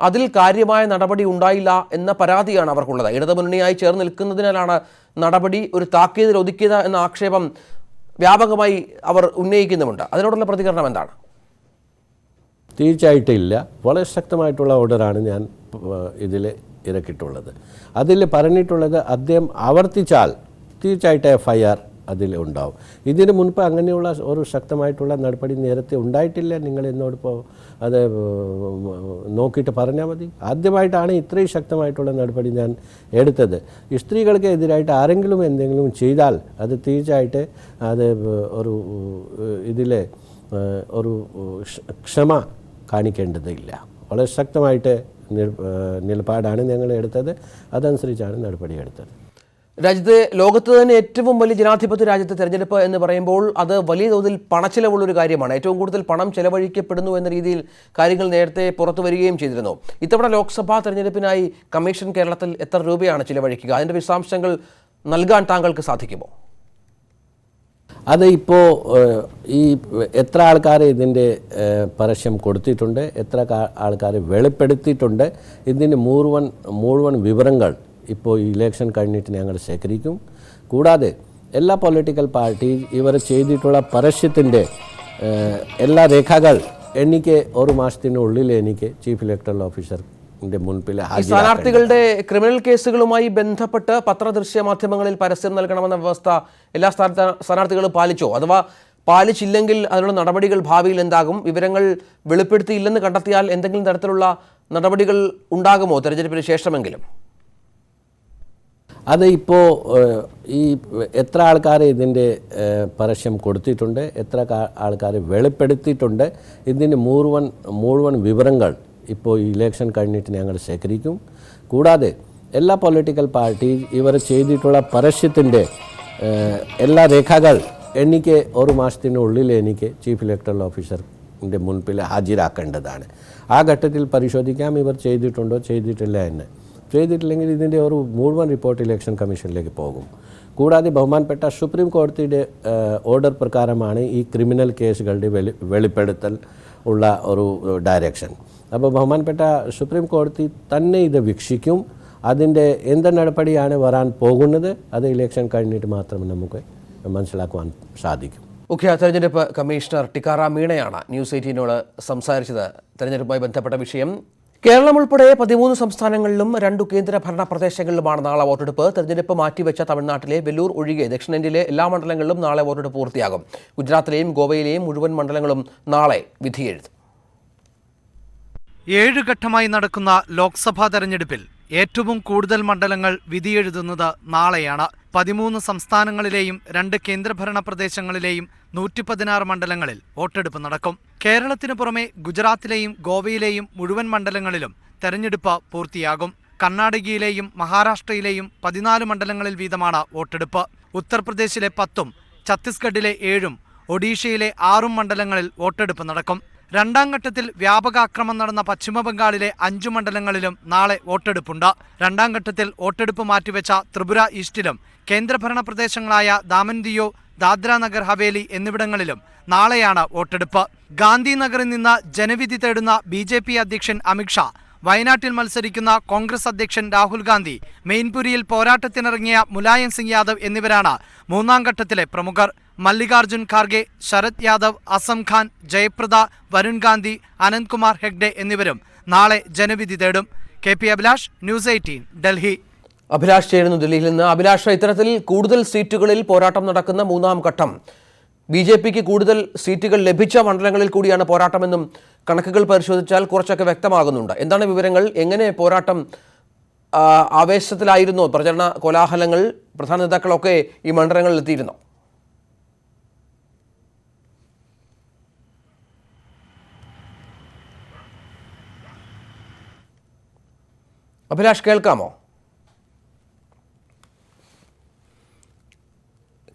അതിൽ കാര്യമായ നടപടി ഉണ്ടായില്ല എന്ന പരാതിയാണ് അവർക്കുള്ളത്. ഇടതുമുന്നണിയായി ചേർന്ന് നിൽക്കുന്നതിനാലാണ് നടപടി ഒരു താക്കീതിൽ ഒതുക്കിയത് എന്ന ആക്ഷേപം വ്യാപകമായി അവർ ഉന്നയിക്കുന്നുമുണ്ട്. അതിനോടുള്ള പ്രതികരണം എന്താണ്? തീർച്ചയായിട്ടും ഇല്ല. വളരെ ശക്തമായിട്ടുള്ള ഓർഡറാണ് ഞാൻ ഇതിൽ ഇറക്കിയിട്ടുള്ളത്. അതിൽ പറഞ്ഞിട്ടുള്ളത് അദ്ദേഹം ആവർത്തിച്ചാൽ തീർച്ചയായിട്ടും FIR അതിൽ ഉണ്ടാവും. ഇതിന് മുൻപ് അങ്ങനെയുള്ള ഒരു ശക്തമായിട്ടുള്ള നടപടി നേരത്തെ ഉണ്ടായിട്ടില്ല. നിങ്ങൾ എന്നോടിപ്പോൾ അത് നോക്കിയിട്ട് പറഞ്ഞാൽ മതി. ആദ്യമായിട്ടാണ് ഇത്രയും ശക്തമായിട്ടുള്ള നടപടി ഞാൻ എടുത്തത്. സ്ത്രീകൾക്ക് എതിരായിട്ട് ആരെങ്കിലും എന്തെങ്കിലും ചെയ്താൽ അത് തീർച്ചയായിട്ടും അത് ഒരു ഇതിലെ ഒരു ക്ഷമ കാണിക്കേണ്ടതില്ല. വളരെ ശക്തമായിട്ട് നിലപാടാണ് ഞങ്ങൾ എടുത്തത്. അതനുസരിച്ചാണ് നടപടിയെടുത്തത്. രാജ്യത്തെ ലോകത്ത് തന്നെ ഏറ്റവും വലിയ ജനാധിപത്യ രാജ്യത്തെ തെരഞ്ഞെടുപ്പ് എന്ന് പറയുമ്പോൾ അത് വലിയ തോതിൽ പണച്ചിലവുള്ളൊരു കാര്യമാണ്. ഏറ്റവും കൂടുതൽ പണം ചെലവഴിക്കപ്പെടുന്നു എന്ന രീതിയിൽ കാര്യങ്ങൾ നേരത്തെ പുറത്തു വരികയും ചെയ്തിരുന്നു. ഇത്തവണ ലോക്സഭാ തെരഞ്ഞെടുപ്പിനായി കമ്മീഷൻ കേരളത്തിൽ എത്ര രൂപയാണ് ചിലവഴിക്കുക? അതിൻ്റെ വിശദാംശങ്ങൾ നൽകാൻ താങ്കൾക്ക് സാധിക്കുമോ? അത് ഇപ്പോൾ ഈ എത്ര ആൾക്കാർ ഇതിൻ്റെ പരസ്യം കൊടുത്തിട്ടുണ്ട്, എത്ര ആൾക്കാർ വെളിപ്പെടുത്തിയിട്ടുണ്ട്, ഇതിൻ്റെ മുഴുവൻ വിവരങ്ങൾ ഇപ്പോൾ ഇലക്ഷൻ കഴിഞ്ഞിട്ട് ഞങ്ങൾ ശേഖരിക്കും. കൂടാതെ എല്ലാ പൊളിറ്റിക്കൽ പാർട്ടി ഇവർ ചെയ്തിട്ടുള്ള പരസ്യത്തിൻ്റെ എല്ലാ രേഖകൾ എനിക്ക് ഒരു മാസത്തിനുള്ളിൽ എനിക്ക് ചീഫ് ഇലക്ടറൽ ഓഫീസറിൻ്റെ മുൻപിൽ സ്ഥാനാർത്ഥികളുടെ ക്രിമിനൽ കേസുകളുമായി ബന്ധപ്പെട്ട് പത്രദൃശ്യ മാധ്യമങ്ങളിൽ പരസ്യം നൽകണമെന്ന വ്യവസ്ഥ എല്ലാ സ്ഥാനാർത്ഥികളും പാലിച്ചോ? അഥവാ പാലിച്ചില്ലെങ്കിൽ അതിനുള്ള നടപടികൾ ഭാവിയിൽ എന്താകും? വിവരങ്ങൾ വെളിപ്പെടുത്തിയില്ലെന്ന് കണ്ടെത്തിയാൽ എന്തെങ്കിലും തരത്തിലുള്ള നടപടികൾ ഉണ്ടാകുമോ തെരഞ്ഞെടുപ്പിന് ശേഷമെങ്കിലും? അത് ഇപ്പോൾ ഈ എത്ര ആൾക്കാർ ഇതിൻ്റെ പരസ്യം കൊടുത്തിട്ടുണ്ട്, എത്ര ആൾക്കാർ വെളിപ്പെടുത്തിയിട്ടുണ്ട്, ഇതിൻ്റെ മുഴുവൻ വിവരങ്ങൾ ഇപ്പോൾ ഇലക്ഷൻ കഴിഞ്ഞിട്ട് ഞങ്ങൾ ശേഖരിക്കും. കൂടാതെ എല്ലാ പൊളിറ്റിക്കൽ പാർട്ടി ഇവർ ചെയ്തിട്ടുള്ള പരസ്യത്തിൻ്റെ എല്ലാ രേഖകൾ എനിക്ക് ഒരു മാസത്തിനുള്ളിൽ എനിക്ക് ചീഫ് ഇലക്ടറൽ ഓഫീസറിൻ്റെ മുൻപിൽ ഹാജരാക്കേണ്ടതാണ്. ആ ഘട്ടത്തിൽ പരിശോധിക്കാം ഇവർ ചെയ്തിട്ടുണ്ടോ ചെയ്തിട്ടില്ല എന്ന്. ചെയ്തിട്ടില്ലെങ്കിൽ ഇതിൻ്റെ ഒരു മുഴുവൻ റിപ്പോർട്ട് ഇലക്ഷൻ കമ്മീഷനിലേക്ക് പോകും. കൂടാതെ ബഹുമാനപ്പെട്ട സുപ്രീം കോടതിയുടെ ഓർഡർ പ്രകാരമാണ് ഈ ക്രിമിനൽ കേസുകളുടെ വെളിപ്പെടുത്തൽ ഉള്ള ഒരു ഡയറക്ഷൻ. അപ്പോൾ ബഹുമാനപ്പെട്ട സുപ്രീം കോടതി തന്നെ ഇത് വീക്ഷിക്കും. അതിൻ്റെ എന്ത് നടപടിയാണ് വരാൻ പോകുന്നത് അത് ഇലക്ഷൻ കഴിഞ്ഞിട്ട് മാത്രമേ നമുക്ക് മനസ്സിലാക്കുവാൻ സാധിക്കും. മുഖ്യ തെരഞ്ഞെടുപ്പ് കമ്മീഷണർ ടിക്കാറാം മീണയാണ് ന്യൂസ് 18നോട് സംസാരിച്ചത്. തെരഞ്ഞെടുപ്പുമായി ബന്ധപ്പെട്ട വിഷയം. കേരളം ഉൾപ്പെടെ 13 സംസ്ഥാനങ്ങളിലും 2 കേന്ദ്രഭരണ പ്രദേശങ്ങളിലുമാണ് നാളെ വോട്ടെടുപ്പ്. തെരഞ്ഞെടുപ്പ് മാറ്റിവെച്ച തമിഴ്നാട്ടിലെ വെല്ലൂർ ഒഴികെ ദക്ഷിണേന്ത്യയിലെ എല്ലാ മണ്ഡലങ്ങളിലും നാളെ വോട്ടെടുപ്പ് പൂർത്തിയാകും. ഗുജറാത്തിലെയും ഗോവയിലെയും മുഴുവൻ മണ്ഡലങ്ങളും നാളെ വിധിയെഴുതും. 7 ഘട്ടമായി നടക്കുന്ന ലോക്സഭാ തെരഞ്ഞെടുപ്പിൽ ഏറ്റവും കൂടുതൽ മണ്ഡലങ്ങൾ വിധിയെഴുതുന്നത് നാളെയാണ്. 13 സംസ്ഥാനങ്ങളിലെയും 2 കേന്ദ്രഭരണ പ്രദേശങ്ങളിലെയും 116 മണ്ഡലങ്ങളിൽ വോട്ടെടുപ്പ് നടക്കും. കേരളത്തിനു പുറമെ ഗുജറാത്തിലെയും ഗോവയിലെയും മുഴുവൻ മണ്ഡലങ്ങളിലും തെരഞ്ഞെടുപ്പ് പൂർത്തിയാകും. കർണാടകയിലെയും മഹാരാഷ്ട്രയിലെയും 14 മണ്ഡലങ്ങളിൽ വീതമാണ് വോട്ടെടുപ്പ്. ഉത്തർപ്രദേശിലെ 10ഉം ഛത്തീസ്ഗഡിലെ 7ഉം ഒഡീഷയിലെ 6 മണ്ഡലങ്ങളിൽ വോട്ടെടുപ്പ് നടക്കും. 2ാം ഘട്ടത്തിൽ വ്യാപകാക്രമണം നടന്ന പശ്ചിമബംഗാളിലെ 5 മണ്ഡലങ്ങളിലും നാളെ വോട്ടെടുപ്പുണ്ട്. 2ാം ഘട്ടത്തിൽ വോട്ടെടുപ്പ് മാറ്റിവെച്ച ത്രിപുര ഈസ്റ്റിലും കേന്ദ്രഭരണ പ്രദേശങ്ങളായ ദാമൻ ദിയു, ദാദ്ര നഗർ ഹവേലി എന്നിവിടങ്ങളിലും നാളെയാണ് വോട്ടെടുപ്പ്. ഗാന്ധിനഗറിൽ നിന്ന് ജനവിധി തേടുന്ന BJP അധ്യക്ഷൻ അമിത്ഷാ, വയനാട്ടിൽ മത്സരിക്കുന്ന കോൺഗ്രസ് അധ്യക്ഷൻ രാഹുൽ ഗാന്ധി, മെയിൻപുരിയിൽ പോരാട്ടത്തിനിറങ്ങിയ മുലായം സിംഗ് യാദവ് എന്നിവരാണ് 3ാം ഘട്ടത്തിലെ പ്രമുഖർ. മല്ലികാർജുൻ ഖാർഗെ, ശരത് യാദവ്, അസം ഖാൻ, ജയപ്രദ, വരുൺ ഗാന്ധി, അനന്ത്കുമാർ ഹെഗ്ഡെ എന്നിവരും നാളെ ജനവിധി തേടും. KP Abhilash, news 18, Delhi. അഭിലാഷ് ചേരുന്നു ഡൽഹിയിൽ നിന്ന്. അഭിലാഷ്, ഇത്തരത്തിൽ കൂടുതൽ സീറ്റുകളിൽ പോരാട്ടം നടക്കുന്ന 3ാം ഘട്ടം, BJPക്ക് കൂടുതൽ സീറ്റുകൾ ലഭിച്ച മണ്ഡലങ്ങളിൽ കൂടിയാണ് പോരാട്ടമെന്നും കണക്കുകൾ പരിശോധിച്ചാൽ കുറച്ചൊക്കെ വ്യക്തമാകുന്നുണ്ട്. എന്താണ് വിവരങ്ങൾ? എങ്ങനെ പോരാട്ടം ആവേശത്തിലായിരുന്നു? പ്രചരണ കോലാഹലങ്ങൾ, പ്രധാന നേതാക്കളൊക്കെ ഈ മണ്ഡലങ്ങളിൽ എത്തിയിരുന്നു. അഭിലാഷ് കേൾക്കാമോ?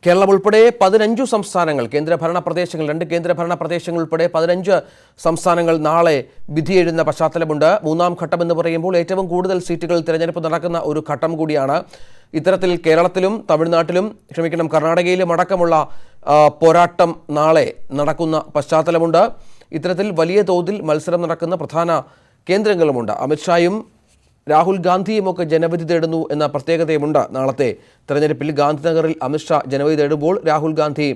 കേരളം ഉൾപ്പെടെ 15 സംസ്ഥാനങ്ങൾ കേന്ദ്രഭരണ പ്രദേശങ്ങൾ 2 കേന്ദ്രഭരണ പ്രദേശങ്ങൾ ഉൾപ്പെടെ 15 സംസ്ഥാനങ്ങൾ നാളെ വിധിയെഴുതുന്ന പശ്ചാത്തലമുണ്ട്. മൂന്നാം ഘട്ടം എന്ന് പറയുമ്പോൾ ഏറ്റവും കൂടുതൽ സീറ്റുകൾ തിരഞ്ഞെടുപ്പ് നടക്കുന്ന ഒരു ഘട്ടം കൂടിയാണ്. ഇത്തരത്തിൽ കേരളത്തിലും തമിഴ്നാട്ടിലും കർണാടകയിലും അടക്കമുള്ള പോരാട്ടം നാളെ നടക്കുന്ന പശ്ചാത്തലമുണ്ട്. ഇത്തരത്തിൽ വലിയ തോതിൽ മത്സരം നടക്കുന്ന പ്രധാന കേന്ദ്രങ്ങളുമുണ്ട്. അമിത്ഷായും രാഹുൽ ഗാന്ധിയുമൊക്കെ ജനവിധി തേടുന്നു എന്ന പ്രത്യേകതയുമുണ്ട്. നാളത്തെ തെരഞ്ഞെടുപ്പിൽ ഗാന്ധിനഗറിൽ അമിത്ഷാ ജനവിധി തേടുമ്പോൾ രാഹുൽ ഗാന്ധി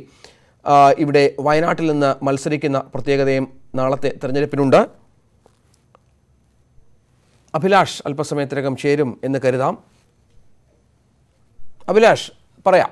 ഇവിടെ വയനാട്ടിൽ നിന്ന് മത്സരിക്കുന്ന പ്രത്യേകതയും നാളത്തെ തെരഞ്ഞെടുപ്പിനുണ്ട്. അഭിലാഷ് അല്പസമയത്തിനകം ചേരും എന്ന് കരുതാം. അഭിലാഷ്, പറയാം.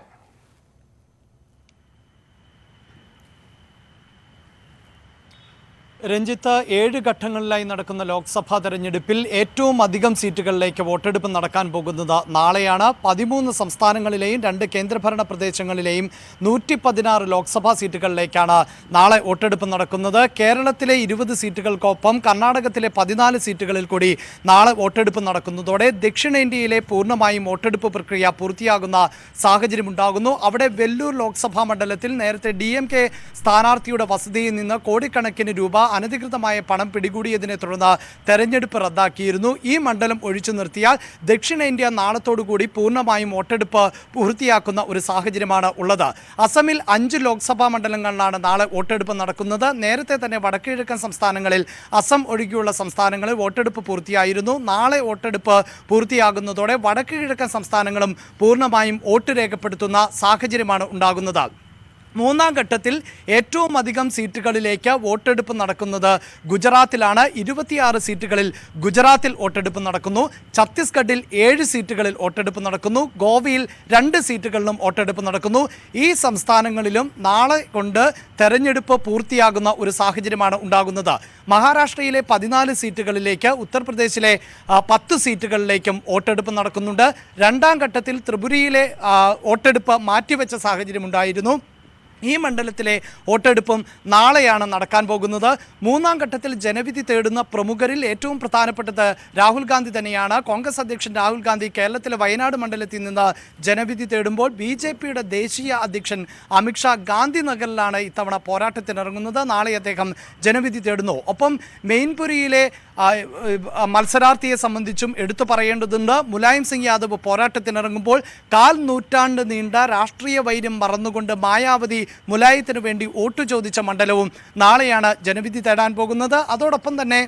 രഞ്ജിത്ത്, 7 ഘട്ടങ്ങളിലായി നടക്കുന്ന ലോക്സഭാ തെരഞ്ഞെടുപ്പിൽ ഏറ്റവും അധികം സീറ്റുകളിലേക്ക് വോട്ടെടുപ്പ് നടക്കാൻ പോകുന്നത് നാളെയാണ്. 13 സംസ്ഥാനങ്ങളിലെയും 2 കേന്ദ്രഭരണ പ്രദേശങ്ങളിലെയും 116 ലോക്സഭാ സീറ്റുകളിലേക്കാണ് നാളെ വോട്ടെടുപ്പ് നടക്കുന്നത്. കേരളത്തിലെ 20 സീറ്റുകൾക്കൊപ്പം കർണാടകത്തിലെ 14 സീറ്റുകളിൽ കൂടി നാളെ വോട്ടെടുപ്പ് നടക്കുന്നതോടെ ദക്ഷിണേന്ത്യയിലെ പൂർണ്ണമായും വോട്ടെടുപ്പ് പ്രക്രിയ പൂർത്തിയാകുന്ന സാഹചര്യമുണ്ടാകുന്നു. അവിടെ വെല്ലൂർ ലോക്സഭാ മണ്ഡലത്തിൽ നേരത്തെ DMK സ്ഥാനാർത്ഥിയുടെ വസതിയിൽ നിന്ന് കോടിക്കണക്കിന് രൂപ അനധികൃതമായ പണം പിടികൂടിയതിനെ തുടർന്ന് തെരഞ്ഞെടുപ്പ് റദ്ദാക്കിയിരുന്നു. ഈ മണ്ഡലം ഒഴിച്ചു നിർത്തിയാൽ ദക്ഷിണേന്ത്യ നാളത്തോടുകൂടി പൂർണ്ണമായും വോട്ടെടുപ്പ് പൂർത്തിയാക്കുന്ന ഒരു സാഹചര്യമാണ് ഉള്ളത്. അസമിൽ 5 ലോക്സഭാ മണ്ഡലങ്ങളിലാണ് നാളെ വോട്ടെടുപ്പ് നടക്കുന്നത്. നേരത്തെ തന്നെ വടക്കുകിഴക്കൻ സംസ്ഥാനങ്ങളിൽ അസം ഒഴികെയുള്ള സംസ്ഥാനങ്ങളിൽ വോട്ടെടുപ്പ് പൂർത്തിയായിരുന്നു. നാളെ വോട്ടെടുപ്പ് പൂർത്തിയാകുന്നതോടെ വടക്കുകിഴക്കൻ സംസ്ഥാനങ്ങളും പൂർണ്ണമായും വോട്ട് രേഖപ്പെടുത്തുന്ന സാഹചര്യമാണ് ഉണ്ടാകുന്നത്. മൂന്നാം ഘട്ടത്തിൽ ഏറ്റവും അധികം സീറ്റുകളിലേക്ക് വോട്ടെടുപ്പ് നടക്കുന്നത് ഗുജറാത്തിലാണ്. 26 സീറ്റുകളിൽ ഗുജറാത്തിൽ വോട്ടെടുപ്പ് നടക്കുന്നു. ഛത്തീസ്ഗഡിൽ 7 സീറ്റുകളിൽ വോട്ടെടുപ്പ് നടക്കുന്നു. ഗോവയിൽ 2 സീറ്റുകളിലും വോട്ടെടുപ്പ് നടക്കുന്നു. ഈ സംസ്ഥാനങ്ങളിലും നാളെ കൊണ്ട് തെരഞ്ഞെടുപ്പ് പൂർത്തിയാകുന്ന ഒരു സാഹചര്യമാണ് ഉണ്ടാകുന്നത്. മഹാരാഷ്ട്രയിലെ 14 സീറ്റുകളിലേക്ക്, ഉത്തർപ്രദേശിലെ 10 സീറ്റുകളിലേക്കും വോട്ടെടുപ്പ് നടക്കുന്നുണ്ട്. രണ്ടാം ഘട്ടത്തിൽ ത്രിപുരയിലെ വോട്ടെടുപ്പ് മാറ്റിവെച്ച സാഹചര്യമുണ്ടായിരുന്നു. ഈ മണ്ഡലത്തിലെ വോട്ടെടുപ്പും നാളെയാണ് നടക്കാൻ പോകുന്നത്. മൂന്നാം ഘട്ടത്തിൽ ജനവിധി തേടുന്ന പ്രമുഖരിൽ ഏറ്റവും പ്രധാനപ്പെട്ടത് രാഹുൽ ഗാന്ധി തന്നെയാണ്. കോൺഗ്രസ് അധ്യക്ഷൻ രാഹുൽ ഗാന്ധി കേരളത്തിലെ വയനാട് മണ്ഡലത്തിൽ നിന്ന് ജനവിധി തേടുമ്പോൾ BJPയുടെ ദേശീയ അധ്യക്ഷൻ അമിത്ഷാ ഗാന്ധിനഗറിലാണ് ഇത്തവണ പോരാട്ടത്തിനിറങ്ങുന്നത്. നാളെ അദ്ദേഹം ജനവിധി തേടുന്നു. ഒപ്പം മെയിൻപുരിയിലെ മത്സരാർത്ഥിയെ സംബന്ധിച്ചും എടുത്തു പറയേണ്ടതുണ്ട്. മുലായം സിംഗ് യാദവ് പോരാട്ടത്തിനിറങ്ങുമ്പോൾ 1/4 നൂറ്റാണ്ട് നീണ്ട രാഷ്ട്രീയ വൈര്യം മറന്നുകൊണ്ട് മായാവതി മുലായത്തിന് വേണ്ടി വോട്ട് ചോദിച്ച മണ്ഡലവും നാളെയാണ് ജനവിധി തേടാൻ പോകുന്നത്. അതോടൊപ്പം തന്നെ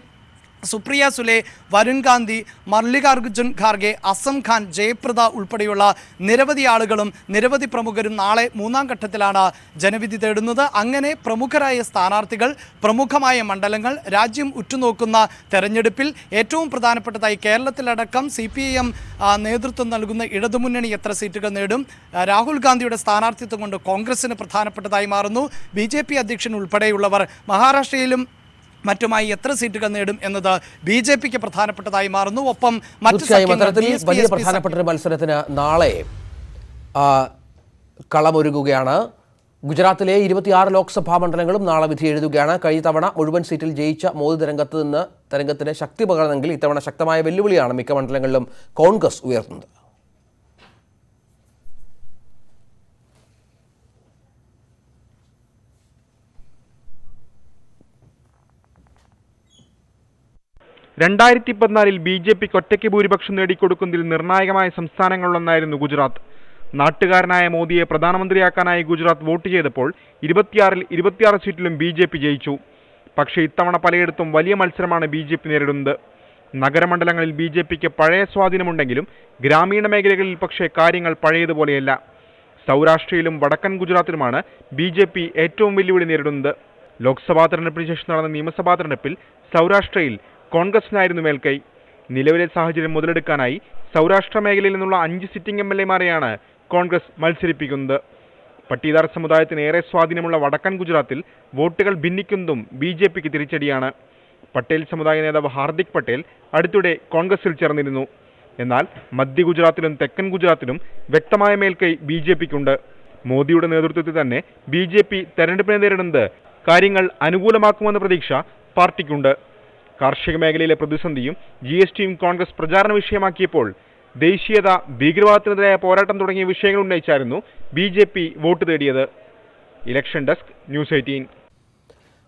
സുപ്രിയ സുലെ, വരുൺ ഗാന്ധി, മല്ലികാർജുൻ ഖാർഗെ, അസം ഖാൻ, ജയപ്രദ ഉൾപ്പെടെയുള്ള നിരവധി ആളുകളും നിരവധി പ്രമുഖരും നാളെ മൂന്നാം ഘട്ടത്തിലാണ് ജനവിധി തേടുന്നത്. അങ്ങനെ പ്രമുഖരായ സ്ഥാനാർത്ഥികൾ, പ്രമുഖമായ മണ്ഡലങ്ങൾ, രാജ്യം ഉറ്റുനോക്കുന്ന തെരഞ്ഞെടുപ്പിൽ ഏറ്റവും പ്രധാനപ്പെട്ടതായി കേരളത്തിലടക്കം CPIM നേതൃത്വം നൽകുന്ന ഇടതുമുന്നണി എത്ര സീറ്റുകൾ നേടും, രാഹുൽ ഗാന്ധിയുടെ സ്ഥാനാർത്ഥിത്വം കൊണ്ട് കോൺഗ്രസിന് പ്രധാനപ്പെട്ടതായി മാറുന്നു, BJP അധ്യക്ഷൻ ഉൾപ്പെടെയുള്ളവർ മഹാരാഷ്ട്രയിലും മറ്റുമായി എത്ര സീറ്റുകൾ നേടും എന്നത് BJPക്ക് പ്രധാനപ്പെട്ടതായി മാറുന്നു. ഒപ്പം വലിയ പ്രധാനപ്പെട്ട ഒരു മത്സരത്തിന് നാളെ കളമൊരുങ്ങുകയാണ്. ഗുജറാത്തിലെ 26 ലോക്സഭാ മണ്ഡലങ്ങളും നാളെ വിധി എഴുതുകയാണ്. കഴിഞ്ഞ തവണ മുഴുവൻ സീറ്റിൽ ജയിച്ച മോദി തരംഗത്തിന് ശക്തി പകർന്നെങ്കിൽ ഇത്തവണ ശക്തമായ വെല്ലുവിളിയാണ് മിക്ക മണ്ഡലങ്ങളിലും കോൺഗ്രസ് ഉയർത്തുന്നത്. BJPക്ക് ഒറ്റയ്ക്ക് ഭൂരിപക്ഷം നേടിക്കൊടുക്കുന്നതിൽ നിർണായകമായ സംസ്ഥാനങ്ങളിലൊന്നായിരുന്നു ഗുജറാത്ത്. നാട്ടുകാരനായ മോദിയെ പ്രധാനമന്ത്രിയാക്കാനായി ഗുജറാത്ത് വോട്ട് ചെയ്തപ്പോൾ 26 സീറ്റിലും BJP ജയിച്ചു. പക്ഷേ ഇത്തവണ പലയിടത്തും വലിയ മത്സരമാണ് BJP നേരിടുന്നത്. നഗരമണ്ഡലങ്ങളിൽ BJPക്ക് പഴയ സ്വാധീനമുണ്ടെങ്കിലും ഗ്രാമീണ മേഖലകളിൽ പക്ഷേ കാര്യങ്ങൾ പഴയതുപോലെയല്ല. സൗരാഷ്ട്രയിലും വടക്കൻ ഗുജറാത്തിലുമാണ് BJP ഏറ്റവും വെല്ലുവിളി നേരിടുന്നത്. ലോക്സഭാ തെരഞ്ഞെടുപ്പിന് ശേഷം നടന്ന നിയമസഭാ തെരഞ്ഞെടുപ്പിൽ സൗരാഷ്ട്രയിൽ കോൺഗ്രസിനായിരുന്നു മേൽക്കൈ. നിലവിലെ സാഹചര്യം മുതലെടുക്കാനായി സൗരാഷ്ട്ര മേഖലയിൽ നിന്നുള്ള 5 സിറ്റിംഗ് MLAമാരെയാണ് കോൺഗ്രസ് മത്സരിപ്പിക്കുന്നത്. പട്ടീദാർ സമുദായത്തിന് ഏറെ സ്വാധീനമുള്ള വടക്കൻ ഗുജറാത്തിൽ വോട്ടുകൾ ഭിന്നിക്കുന്നതും BJPക്ക് തിരിച്ചടിയാണ്. പട്ടേൽ സമുദായ നേതാവ് ഹാർദിക് പട്ടേൽ അടുത്തിടെ കോൺഗ്രസിൽ ചേർന്നിരുന്നു. എന്നാൽ മധ്യ ഗുജറാത്തിലും തെക്കൻ ഗുജറാത്തിലും വ്യക്തമായ മേൽക്കൈ BJPക്കുണ്ട്. മോദിയുടെ നേതൃത്വത്തിൽ തന്നെ BJP തെരഞ്ഞെടുപ്പിനെ നേരിടുന്നത് കാര്യങ്ങൾ അനുകൂലമാക്കുമെന്ന പ്രതീക്ഷ പാർട്ടിക്കുണ്ട്. കാർഷിക മേഖലയിലെ പ്രതിസന്ധിയും GSTയും കോൺഗ്രസ് പ്രചാരണ വിഷയമാക്കിയപ്പോൾ ദേശീയത, ഭീകരവാദത്തിനെതിരായ പോരാട്ടം തുടങ്ങിയ വിഷയങ്ങൾ ഉന്നയിച്ചായിരുന്നു BJP വോട്ട് തേടിയത്. Election desk, news 18.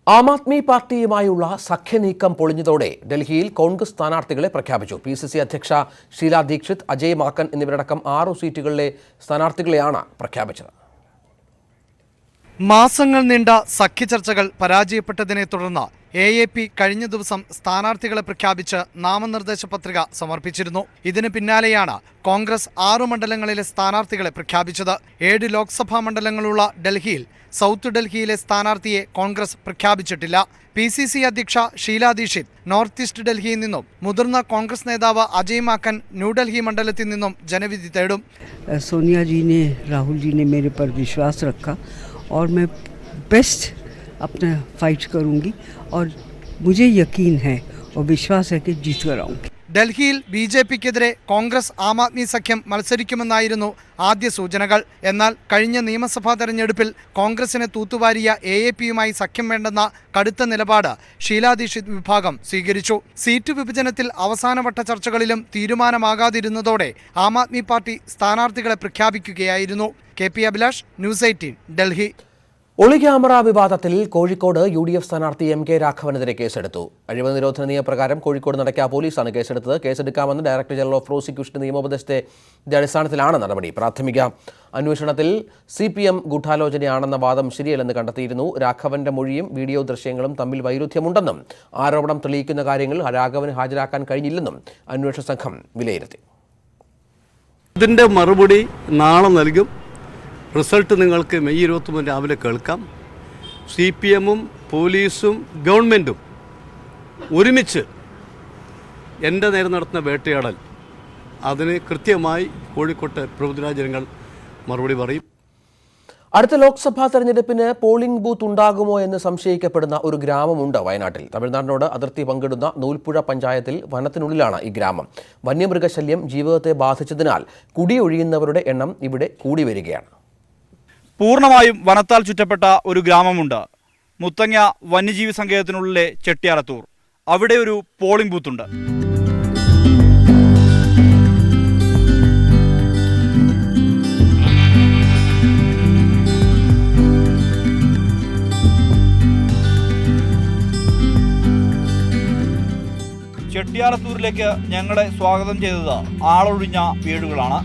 Aam Aadmi പാർട്ടിയുമായുള്ള സഖ്യനീക്കം പൊളിഞ്ഞതോടെ ഡൽഹിയിൽ കോൺഗ്രസ് സ്ഥാനാർത്ഥികളെ പ്രഖ്യാപിച്ചു. PCC അധ്യക്ഷ ഷീല ദീക്ഷിത്, അജയ് മാക്കൻ എന്നിവരടക്കം 6 സീറ്റുകളിലെ സ്ഥാനാർത്ഥികളെയാണ് പ്രഖ്യാപിച്ചത്. മാസങ്ങൾ നീണ്ട സഖ്യചർച്ചകൾ പരാജയപ്പെട്ടതിനെ തുടർന്ന് AAP കഴിഞ്ഞ ദിവസം സ്ഥാനാർത്ഥികളെ പ്രഖ്യാപിച്ച് നാമനിർദ്ദേശ പത്രിക സമർപ്പിച്ചിരുന്നു. ഇതിന് പിന്നാലെയാണ് കോൺഗ്രസ് 6 മണ്ഡലങ്ങളിലെ സ്ഥാനാർത്ഥികളെ പ്രഖ്യാപിച്ചത്. 7 ലോക്സഭാ മണ്ഡലങ്ങളുള്ള ഡൽഹിയിൽ സൗത്ത് ഡൽഹിയിലെ സ്ഥാനാർത്ഥിയെ കോൺഗ്രസ് പ്രഖ്യാപിച്ചിട്ടില്ല. PCC അധ്യക്ഷ ഷീല ദീക്ഷിത് നോർത്ത് ഈസ്റ്റ് ഡൽഹിയിൽ നിന്നും മുതിർന്ന കോൺഗ്രസ് നേതാവ് അജയ് മാക്കൻ ന്യൂഡൽഹി മണ്ഡലത്തിൽ നിന്നും ജനവിധി തേടും. सोनिया जी ने, राहुल जी ने मेरे पर विश्वास रखा और मैं बेस्ट अपना फाइट करूंगी और मुझे यकीन है और विश्वास है कि जीत कर आऊंगी. ഡൽഹിയിൽ BJPക്കെതിരെ കോൺഗ്രസ് ആം ആദ്മി സഖ്യം മത്സരിക്കുമെന്നായിരുന്നു ആദ്യ സൂചനകൾ. എന്നാൽ കഴിഞ്ഞ നിയമസഭാ തെരഞ്ഞെടുപ്പിൽ കോൺഗ്രസിനെ തൂത്തുവാരിയ AAPയുമായി സഖ്യം വേണ്ടെന്ന കടുത്ത നിലപാട് ഷീല ദീക്ഷിത് വിഭാഗം സ്വീകരിച്ചു. സീറ്റ് വിഭജനത്തിൽ അവസാനവട്ട ചർച്ചകളിലും തീരുമാനമാകാതിരുന്നതോടെ ആം ആദ്മി പാർട്ടി സ്ഥാനാർത്ഥികളെ പ്രഖ്യാപിക്കുകയായിരുന്നു. KP Abhilash, news 18, Delhi. ഒളിക്യാമറ വിവാദത്തിൽ കോഴിക്കോട് UDF സ്ഥാനാർത്ഥി MK രാഘവനെതിരെ കേസെടുത്തു. അഴിമതി നിരോധന നിയമപ്രകാരം കോഴിക്കോട് നടക്കിയ പോലീസാണ് കേസെടുത്തത്. കേസെടുക്കാമെന്ന് ഡയറക്ടർ ജനറൽ ഓഫ് പ്രോസിക്യൂഷന്റെ നിയമോപദേശത്തിന്റെ അടിസ്ഥാനത്തിലാണ് നടപടി. പ്രാഥമിക അന്വേഷണത്തിൽ CPM ഗൂഢാലോചനയാണെന്ന വാദം ശരിയല്ലെന്ന് കണ്ടെത്തിയിരുന്നു. രാഘവന്റെ മൊഴിയും വീഡിയോ ദൃശ്യങ്ങളും തമ്മിൽ വൈരുദ്ധ്യമുണ്ടെന്നും ആരോപണം തെളിയിക്കുന്ന കാര്യങ്ങൾ രാഘവന് ഹാജരാക്കാൻ കഴിഞ്ഞില്ലെന്നും അന്വേഷണ സംഘം വിലയിരുത്തി. ഇതിൻ്റെ മറുപടി നാളെ നൽകും. റിസൾട്ട് നിങ്ങൾക്ക് മെയ് 23 രാവിലെ കേൾക്കാം. CPMും പോലീസും ഗവൺമെൻറ്റും ഒരുമിച്ച് എൻ്റെ നേരെ നടത്തുന്ന വേട്ടയാടൽ അതിന് കൃത്യമായി കോഴിക്കോട്ടെ പ്രബുദ്ധരാജനങ്ങൾ മറുപടി പറയും. അടുത്ത ലോക്സഭാ തെരഞ്ഞെടുപ്പിന് പോളിംഗ് ബൂത്ത് ഉണ്ടാകുമോ എന്ന് സംശയിക്കപ്പെടുന്ന ഒരു ഗ്രാമമുണ്ട് വയനാട്ടിൽ. തമിഴ്നാടിനോട് അതിർത്തി പങ്കിടുന്ന നൂൽപ്പുഴ പഞ്ചായത്തിൽ വനത്തിനുള്ളിലാണ് ഈ ഗ്രാമം. വന്യമൃഗശല്യം ജീവിതത്തെ ബാധിച്ചതിനാൽ കുടിയൊഴിയുന്നവരുടെ എണ്ണം ഇവിടെ കൂടി വരികയാണ്. പൂർണ്ണമായും വനത്താൽ ചുറ്റപ്പെട്ട ഒരു ഗ്രാമമുണ്ട്. മുത്തങ്ങ വന്യജീവി സങ്കേതത്തിനുള്ളിലെ ചെട്ടിയാലത്തൂർ. അവിടെ ഒരു പോളിംഗ് ബൂത്തുണ്ട്. ചെട്ടിയാലത്തൂരിലേക്ക് ഞങ്ങളെ സ്വാഗതം ചെയ്തത് ആളൊഴിഞ്ഞ വീടുകളാണ്.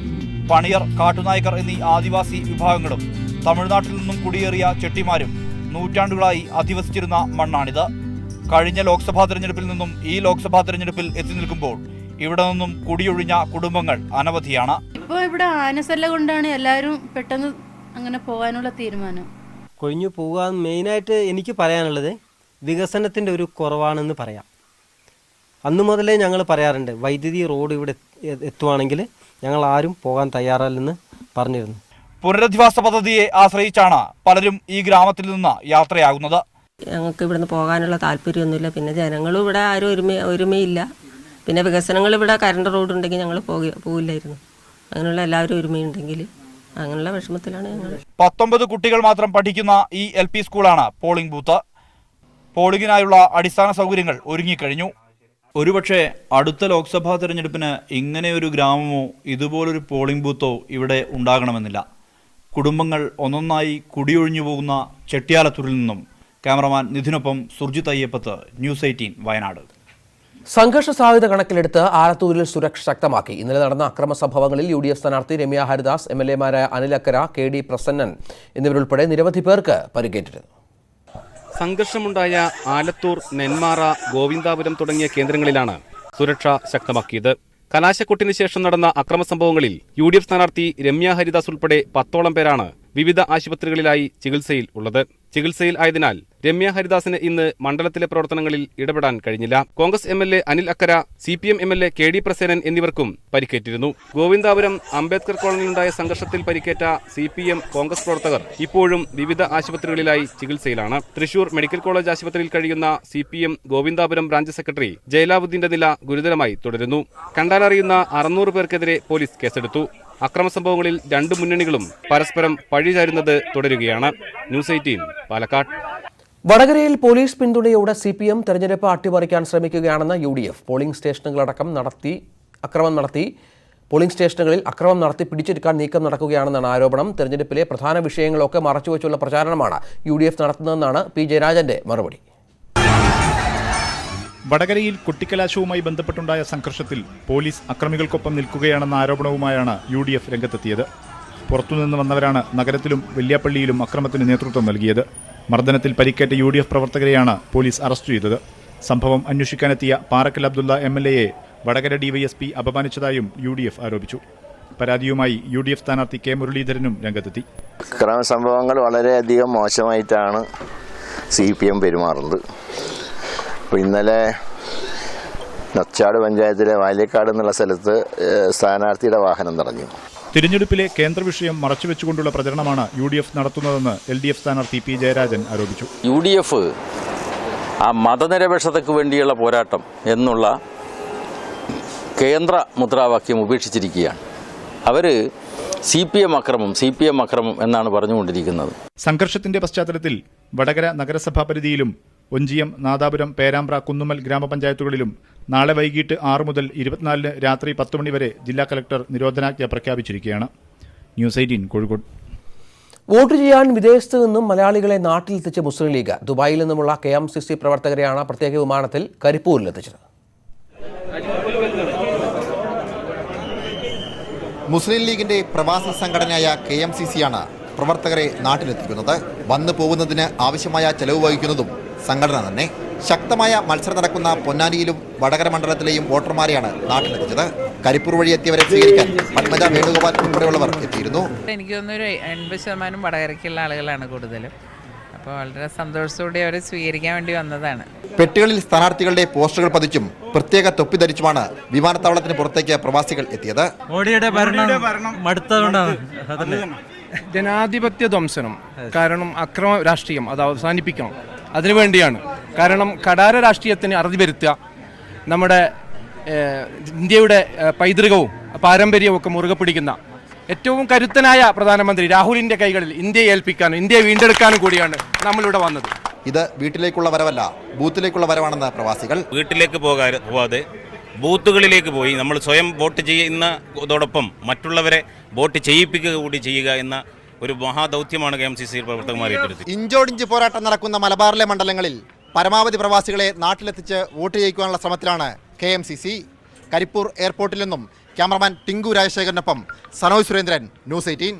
പണിയർ, കാട്ടുനായ്ക്കർ എന്നീ ആദിവാസി വിഭാഗങ്ങളും തമിഴ്നാട്ടിൽ നിന്നും കുടിയേറിയ ചെട്ടിമാരും നൂറ്റാണ്ടുകളായി അധിവസിച്ചിരുന്ന മണ്ണാണിത്. കഴിഞ്ഞ ലോക്സഭാ തെരഞ്ഞെടുപ്പിൽ നിന്നും ഈ ലോക്സഭാ തെരഞ്ഞെടുപ്പിൽ എത്തി നിൽക്കുമ്പോൾ ഇവിടെ നിന്നും കുടിയൊഴിഞ്ഞ കുടുംബങ്ങൾ അനവധിയാണ്. ഇപ്പോൾ ഇവിടെ ആനശല്യം കൊണ്ടാണ് എല്ലാവരും പെട്ടെന്ന് അങ്ങനെ പോകാനുള്ള തീരുമാനം. കൊഴിഞ്ഞു പോകാൻ മെയിനായിട്ട് എനിക്ക് പറയാനുള്ളത് വികസനത്തിൻ്റെ ഒരു കുറവാണെന്ന് പറയാം. അന്നു മുതലേ ഞങ്ങൾ പറയാറുണ്ട്, വൈദ്യുതി റോഡ് ഇവിടെ എത്തുവാണെങ്കിൽ ഞങ്ങൾ ആരും പോകാൻ തയ്യാറല്ലെന്ന് പറഞ്ഞിരുന്നു. പുനരധിവാസ പദ്ധതിയെ ആശ്രയിച്ചാണ് പലരും ഈ ഗ്രാമത്തിൽ നിന്ന് യാത്രയാകുന്നത്. ഞങ്ങൾക്ക് ഇവിടുന്ന് പോകാനുള്ള താല്പര്യമൊന്നുമില്ല. പിന്നെ ജനങ്ങളും ഇവിടെ ആരും ഒരുമയില്ല. പിന്നെ വികസനങ്ങൾ ഇവിടെ കറണ്ട് റോഡ് ഉണ്ടെങ്കിൽ ഞങ്ങൾ പോകില്ലായിരുന്നു. അങ്ങനെയുള്ള എല്ലാവരും ഒരുമയുണ്ടെങ്കിൽ അങ്ങനെയുള്ള വിഷമത്തിലാണ് ഞങ്ങൾ. 19 കുട്ടികൾ മാത്രം പഠിക്കുന്ന ഈ LP സ്കൂളാണ് പോളിംഗ് ബൂത്ത്. പോളിംഗിനായുള്ള അടിസ്ഥാന സൗകര്യങ്ങൾ ഒരുങ്ങിക്കഴിഞ്ഞു. ഒരുപക്ഷെ അടുത്ത ലോക്സഭാ തെരഞ്ഞെടുപ്പിന് ഇങ്ങനെയൊരു ഗ്രാമമോ ഇതുപോലൊരു പോളിംഗ് ബൂത്തോ ഇവിടെ ഉണ്ടാകണമെന്നില്ല. കുടുംബങ്ങൾ ഒന്നൊന്നായി കുടിയൊഴിഞ്ഞു പോകുന്ന ചെട്ടിയാലത്തൂരിൽ നിന്നും ക്യാമറമാൻ നിധിനൊപ്പം സുർജിത് അയ്യപ്പത്ത്, ന്യൂസ് 18, വയനാട്. സംഘർഷ സാധ്യത കണക്കിലെടുത്ത് ആലത്തൂരിൽ സുരക്ഷ ശക്തമാക്കി. ഇന്നലെ നടന്ന അക്രമ സംഭവങ്ങളിൽ UDF സ്ഥാനാർത്ഥി രമ്യ ഹരിദാസ്, MLA-മാരായ അനിൽ അക്കര, KD പ്രസന്നൻ എന്നിവരുൾപ്പെടെ നിരവധി പേർക്ക് പരിക്കേറ്റിരുന്നു. സംഘർഷമുണ്ടായ ആലത്തൂർ, നെന്മാറ, ഗോവിന്ദാപുരം തുടങ്ങിയ കേന്ദ്രങ്ങളിലാണ് സുരക്ഷ ശക്തമാക്കിയത്. കലാശക്കൊട്ടിന് ശേഷം നടന്ന അക്രമ സംഭവങ്ങളിൽ UDF സ്ഥാനാർത്ഥി രമ്യ ഹരിദാസ് ഉൾപ്പെടെ 10ഓളം പേരാണ് വിവിധ ആശുപത്രികളിലായി ചികിത്സയിൽ ഉള്ളത്. ചികിത്സയിൽ ആയതിനാൽ രമ്യ ഹരിദാസിന് ഇന്ന് മണ്ഡലത്തിലെ പ്രവർത്തനങ്ങളിൽ ഇടപെടാൻ കഴിഞ്ഞില്ല. കോൺഗ്രസ് MLA അനിൽ അക്കര, CPM MLA KD പ്രസേനൻ എന്നിവർക്കും പരിക്കേറ്റിരുന്നു. ഗോവിന്ദാപുരം അംബേദ്കർ കോളനിയിലുണ്ടായ സംഘർഷത്തിൽ പരിക്കേറ്റ CPM കോൺഗ്രസ് പ്രവർത്തകർ ഇപ്പോഴും വിവിധ ആശുപത്രികളിലായി ചികിത്സയിലാണ്. തൃശൂർ മെഡിക്കൽ കോളേജ് ആശുപത്രിയിൽ കഴിയുന്ന CPM ഗോവിന്ദാപുരം ബ്രാഞ്ച് സെക്രട്ടറി ജയലാവുദ്ദീന്റെ നില ഗുരുതരമായി തുടരുന്നു. കണ്ടാലറിയുന്ന 600 പേർക്കെതിരെ പോലീസ് കേസെടുത്തു. അക്രമ സംഭവങ്ങളിൽ 2 മുന്നണികളും പരസ്പരം പഴിചാരുന്നത് തുടരുകയാണ്. ന്യൂസ് 18, പാലക്കാട്. വടകരയിൽ പോലീസ് പിന്തുണയോടെ CPM തെരഞ്ഞെടുപ്പ് അട്ടിമറിക്കാൻ ശ്രമിക്കുകയാണെന്ന് UDF. പോളിംഗ് സ്റ്റേഷനുകളടക്കം അക്രമം നടത്തി പോളിംഗ് സ്റ്റേഷനുകളിൽ അക്രമം നടത്തി പിടിച്ചെടുക്കാൻ നീക്കം നടക്കുകയാണെന്നാണ് ആരോപണം. തെരഞ്ഞെടുപ്പിലെ പ്രധാന വിഷയങ്ങളൊക്കെ മറച്ചുവെച്ചുള്ള പ്രചാരണമാണ് UDF നടത്തുന്നതെന്നാണ് P. ജയരാജന്റെ മറുപടി. വടകരയിൽ കൊട്ടിക്കലാശവുമായി ബന്ധപ്പെട്ടുണ്ടായ സംഘർഷത്തിൽ പോലീസ് അക്രമികൾക്കൊപ്പം നിൽക്കുകയാണെന്ന ആരോപണവുമായാണ് UDF രംഗത്തെത്തിയത്. പുറത്തുനിന്ന് വന്നവരാണ് നഗരത്തിലും വെല്യാപ്പള്ളിയിലും അക്രമത്തിന് നേതൃത്വം നൽകിയത്. മർദ്ദനത്തിൽ പരിക്കേറ്റ UDF പ്രവർത്തകരെയാണ് പോലീസ് അറസ്റ്റ് ചെയ്തത്. സംഭവം അന്വേഷിക്കാനെത്തിയ Parakkal Abdulla MLA Vadakara DYSP അപമാനിച്ചതായും UDF ആരോപിച്ചു. പരാതിയുമായി UDF സ്ഥാനാർത്ഥി K. മുരളീധരനും രംഗത്തെത്തി. അക്രമ സംഭവങ്ങൾ വളരെയധികം മോശമായിട്ടാണ് CPM പെരുമാറുന്നത്. അപ്പോൾ ഇന്നലെ നൊച്ചാട് പഞ്ചായത്തിലെ വാല്യക്കാട് എന്നുള്ള സ്ഥലത്ത് സ്ഥാനാർത്ഥിയുടെ വാഹനം തടഞ്ഞു. തിരഞ്ഞെടുപ്പിലെ കേന്ദ്ര വിഷയം മറച്ചുവെച്ചുകൊണ്ടുള്ള പ്രചരണമാണ് UDF നടത്തുന്നതെന്ന് LDF സ്ഥാനാർത്ഥി P. ജയരാജൻ ആരോപിച്ചു. UDF ആ മതനിരപേക്ഷതയ്ക്ക് വേണ്ടിയുള്ള പോരാട്ടം എന്നുള്ള കേന്ദ്ര മുദ്രാവാക്യം ഉപേക്ഷിച്ചിരിക്കുകയാണ്. അവർ CPM അക്രമം എന്നാണ് പറഞ്ഞുകൊണ്ടിരിക്കുന്നത്. സംഘർഷത്തിന്റെ പശ്ചാത്തലത്തിൽ വടകര നഗരസഭാ പരിധിയിലും ഒഞ്ചിയം, നാദാപുരം, പേരാമ്പ്ര, കുന്നുമ്മൽ ഗ്രാമപഞ്ചായത്തുകളിലും നാളെ വൈകിട്ട് 6 മുതൽ 24 രാത്രി 10 മണി വരെ ജില്ലാ കളക്ടർ നിരോധനാജ്ഞ പ്രഖ്യാപിച്ചിരിക്കുകയാണ്. ന്യൂസ് 18 കോഴിക്കോട്. വോട്ട് ചെയ്യാൻ വിദേശത്ത് നിന്നും മലയാളികളെ നാട്ടിലെത്തിച്ച മുസ്ലിം ലീഗ് ദുബായിൽ നിന്നുമുള്ള KMCC പ്രവർത്തകരെയാണ് പ്രത്യേക വിമാനത്തിൽ കരിപ്പൂരിലെത്തിച്ചത്. മുസ്ലിം ലീഗിന്റെ പ്രവാസി സംഘടനയായ KMCC-യാണ് പ്രവർത്തകരെ നാട്ടിലെത്തിക്കുന്നത്. വന്നു പോകുന്നതിന് ആവശ്യമായ ചെലവ് വഹിക്കുന്നതും സംഘടന തന്നെ. ശക്തമായ മത്സരം നടക്കുന്ന പൊന്നാനിയിലും വടകര മണ്ഡലത്തിലെയും വോട്ടർമാരെയാണ് നാട്ടിലെത്തിച്ചത്. കരിപ്പൂർ വഴി എത്തിയവരെ സ്വീകരിക്കാൻ പത്മജ വേണുഗോപാൽ ഉൾപ്പെടെയുള്ളവർ എത്തിയിരുന്നു. എനിക്ക് തോന്നുന്നു 80% വടകരയ്ക്കുള്ള ആളുകളാണ് കൂടുതലും. അപ്പോൾ വളരെ സന്തോഷത്തോടെ അവരെ സ്വീകരിക്കാൻ വേണ്ടി വന്നതാണ്. പെട്ടികളിൽ സ്ഥാനാർത്ഥികളുടെ പോസ്റ്ററുകൾ പതിച്ചും പ്രത്യേക തൊപ്പി ധരിച്ചുമാണ് വിമാനത്താവളത്തിന് പുറത്തേക്ക് പ്രവാസികൾ എത്തിയത്. മോഡിയുടെ ഭരണം മടുത്തതുകൊണ്ടാണ്. ജനാധിപത്യ ധ്വംസനം, കാരണം അക്രമ രാഷ്ട്രീയം അത് അവസാനിപ്പിക്കണം, അതിനുവേണ്ടിയാണ്. കാരണം കടാര രാഷ്ട്രീയത്തിന് അറുതി വരുത്തുക, നമ്മുടെ ഇന്ത്യയുടെ പൈതൃകവും പാരമ്പര്യവും ഒക്കെ മുറുകെ പിടിക്കുന്ന ഏറ്റവും കരുത്തനായ പ്രധാനമന്ത്രി രാഹുലിന്റെ കൈകളിൽ ഇന്ത്യയെ ഏൽപ്പിക്കാനും ഇന്ത്യയെ വീണ്ടെടുക്കാനും കൂടിയാണ് നമ്മളിവിടെ വന്നത്. ഇത് വീട്ടിലേക്കുള്ള വരവല്ല, ബൂത്തിലേക്കുള്ള വരവാണെന്ന് പ്രവാസികൾ. വീട്ടിലേക്ക് പോകാതെ ബൂത്തുകളിലേക്ക് പോയി നമ്മൾ സ്വയം വോട്ട് ചെയ്യുന്നതോടൊപ്പം മറ്റുള്ളവരെ വോട്ട് ചെയ്യിപ്പിക്കുക കൂടി ചെയ്യുക എന്ന ഒരു മഹാദൗത്യമാണ് KMCC പ്രവർത്തകന്മാർ ഏറ്റെടുത്തത്. ഇഞ്ചോടിഞ്ച് പോരാട്ടം നടക്കുന്ന മലബാറിലെ മണ്ഡലങ്ങളിൽ പരമാവധി പ്രവാസികളെ നാട്ടിലെത്തിച്ച് വോട്ട് ചെയ്യിക്കാനുള്ള ശ്രമത്തിലാണ് KMCC. കരിപ്പൂർ എയർപോർട്ടിൽ നിന്നും ക്യാമറമാൻ ടിങ്കു രാജശേഖരനൊപ്പം സനോജ് സുരേന്ദ്രൻ, ന്യൂസ് 18.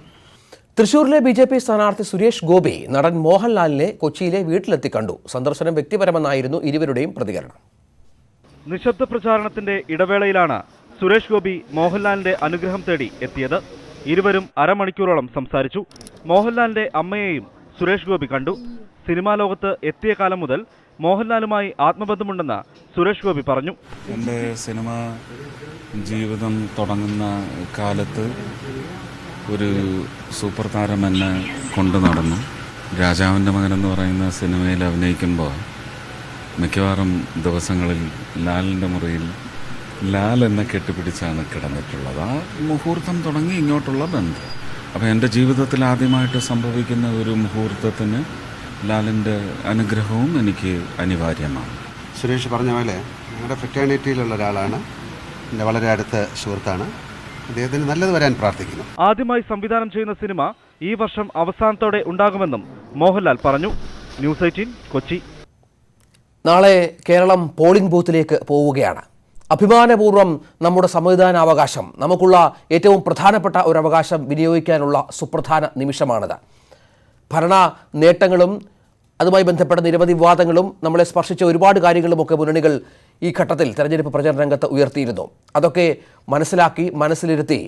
തൃശൂരിലെ BJP സ്ഥാനാർത്ഥി സുരേഷ് ഗോപി നടൻ മോഹൻലാലിനെ കൊച്ചിയിലെ വീട്ടിലെത്തി കണ്ടു. സന്ദർശനം വ്യക്തിപരമെന്നായിരുന്നു ഇരുവരുടെയും പ്രതികരണം. നിശബ്ദ പ്രചാരണത്തിന്റെ ഇടവേളയിലാണ് സുരേഷ് ഗോപി മോഹൻലാലിന്റെ അനുഗ്രഹം തേടി എത്തിയത്. ഇരുവരും അരമണിക്കൂറോളം സംസാരിച്ചു. മോഹൻലാലിന്റെ അമ്മയെയും സുരേഷ് ഗോപി കണ്ടു. സിനിമാ ലോകത്ത് എത്തിയ കാലം മുതൽ മോഹൻലാലുമായി ആത്മബന്ധമുണ്ടെന്ന് സുരേഷ് ഗോപി പറഞ്ഞു. എൻ്റെ സിനിമ ജീവിതം തുടങ്ങുന്ന കാലത്ത് ഒരു സൂപ്പർ താരം എന്നെ കൊണ്ടു നടന്നു. രാജാവിൻ്റെ മകൻ എന്ന് പറയുന്ന സിനിമയിൽ അഭിനയിക്കുമ്പോൾ മിക്കവാറും ദിവസങ്ങളിൽ ലാലിൻ്റെ മുറിയിൽ ലാൽ എന്നെ കെട്ടിപ്പിടിച്ചാണ് കിടന്നിട്ടുള്ളത്. ആ മുഹൂർത്തം തുടങ്ങി ഇങ്ങോട്ടുള്ള ബന്ധം. അപ്പോൾ എൻ്റെ ജീവിതത്തിൽ ആദ്യമായിട്ട് സംഭവിക്കുന്ന ഒരു മുഹൂർത്തത്തിന് ലാലിൻ്റെ അനുഗ്രഹവും എനിക്ക് അനിവാര്യമാണ്. സുരേഷ് പറഞ്ഞ പോലെ ഞങ്ങളുടെ ഫ്രറ്റേണിറ്റിയിലുള്ള ഒരാളാണ്, എൻ്റെ വളരെ അടുത്ത സുഹൃത്താണ്. അദ്ദേഹത്തിന് നല്ലത് വരാൻ പ്രാർത്ഥിക്കുന്നു. ആദ്യമായി സംവിധാനം ചെയ്യുന്ന സിനിമ ഈ വർഷം അവസാനത്തോടെ ഉണ്ടാകുമെന്നും മോഹൻലാൽ പറഞ്ഞു. ന്യൂസ് 18 കൊച്ചി. നാളെ കേരളം പോളിംഗ് ബൂത്തിലേക്ക് പോവുകയാണ്. അഭിമാനപൂർവ്വം നമ്മുടെ സമ്മതിദാനാവകാശം, നമുക്കുള്ള ഏറ്റവും പ്രധാനപ്പെട്ട ഒരു അവകാശം വിനിയോഗിക്കാനുള്ള സുപ്രധാന നിമിഷമാണിത്. ഭരണ നേട്ടങ്ങളും അതുമായി ബന്ധപ്പെട്ട നിരവധി വിവാദങ്ങളും നമ്മളെ സ്പർശിച്ച ഒരുപാട് കാര്യങ്ങളുമൊക്കെ മുന്നണികൾ ഈ ഘട്ടത്തിൽ തെരഞ്ഞെടുപ്പ് പ്രചരണ രംഗത്ത് ഉയർത്തിയിരുന്നു. അതൊക്കെ മനസ്സിലാക്കി മനസ്സിലിരുത്തി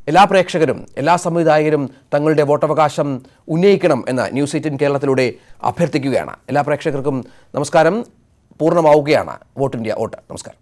എല്ലാ പ്രേക്ഷകരും എല്ലാ സംവിധായകരും തങ്ങളുടെ വോട്ടവകാശം ഉന്നയിക്കണം എന്ന് ന്യൂസ് 18 കേരളത്തിലൂടെ അഭ്യർത്ഥിക്കുകയാണ്. എല്ലാ പ്രേക്ഷകർക്കും നമസ്കാരം. പൂർണ്ണമാവുകയാണ് വോട്ട് ഇന്ത്യ വോട്ട്. നമസ്കാരം.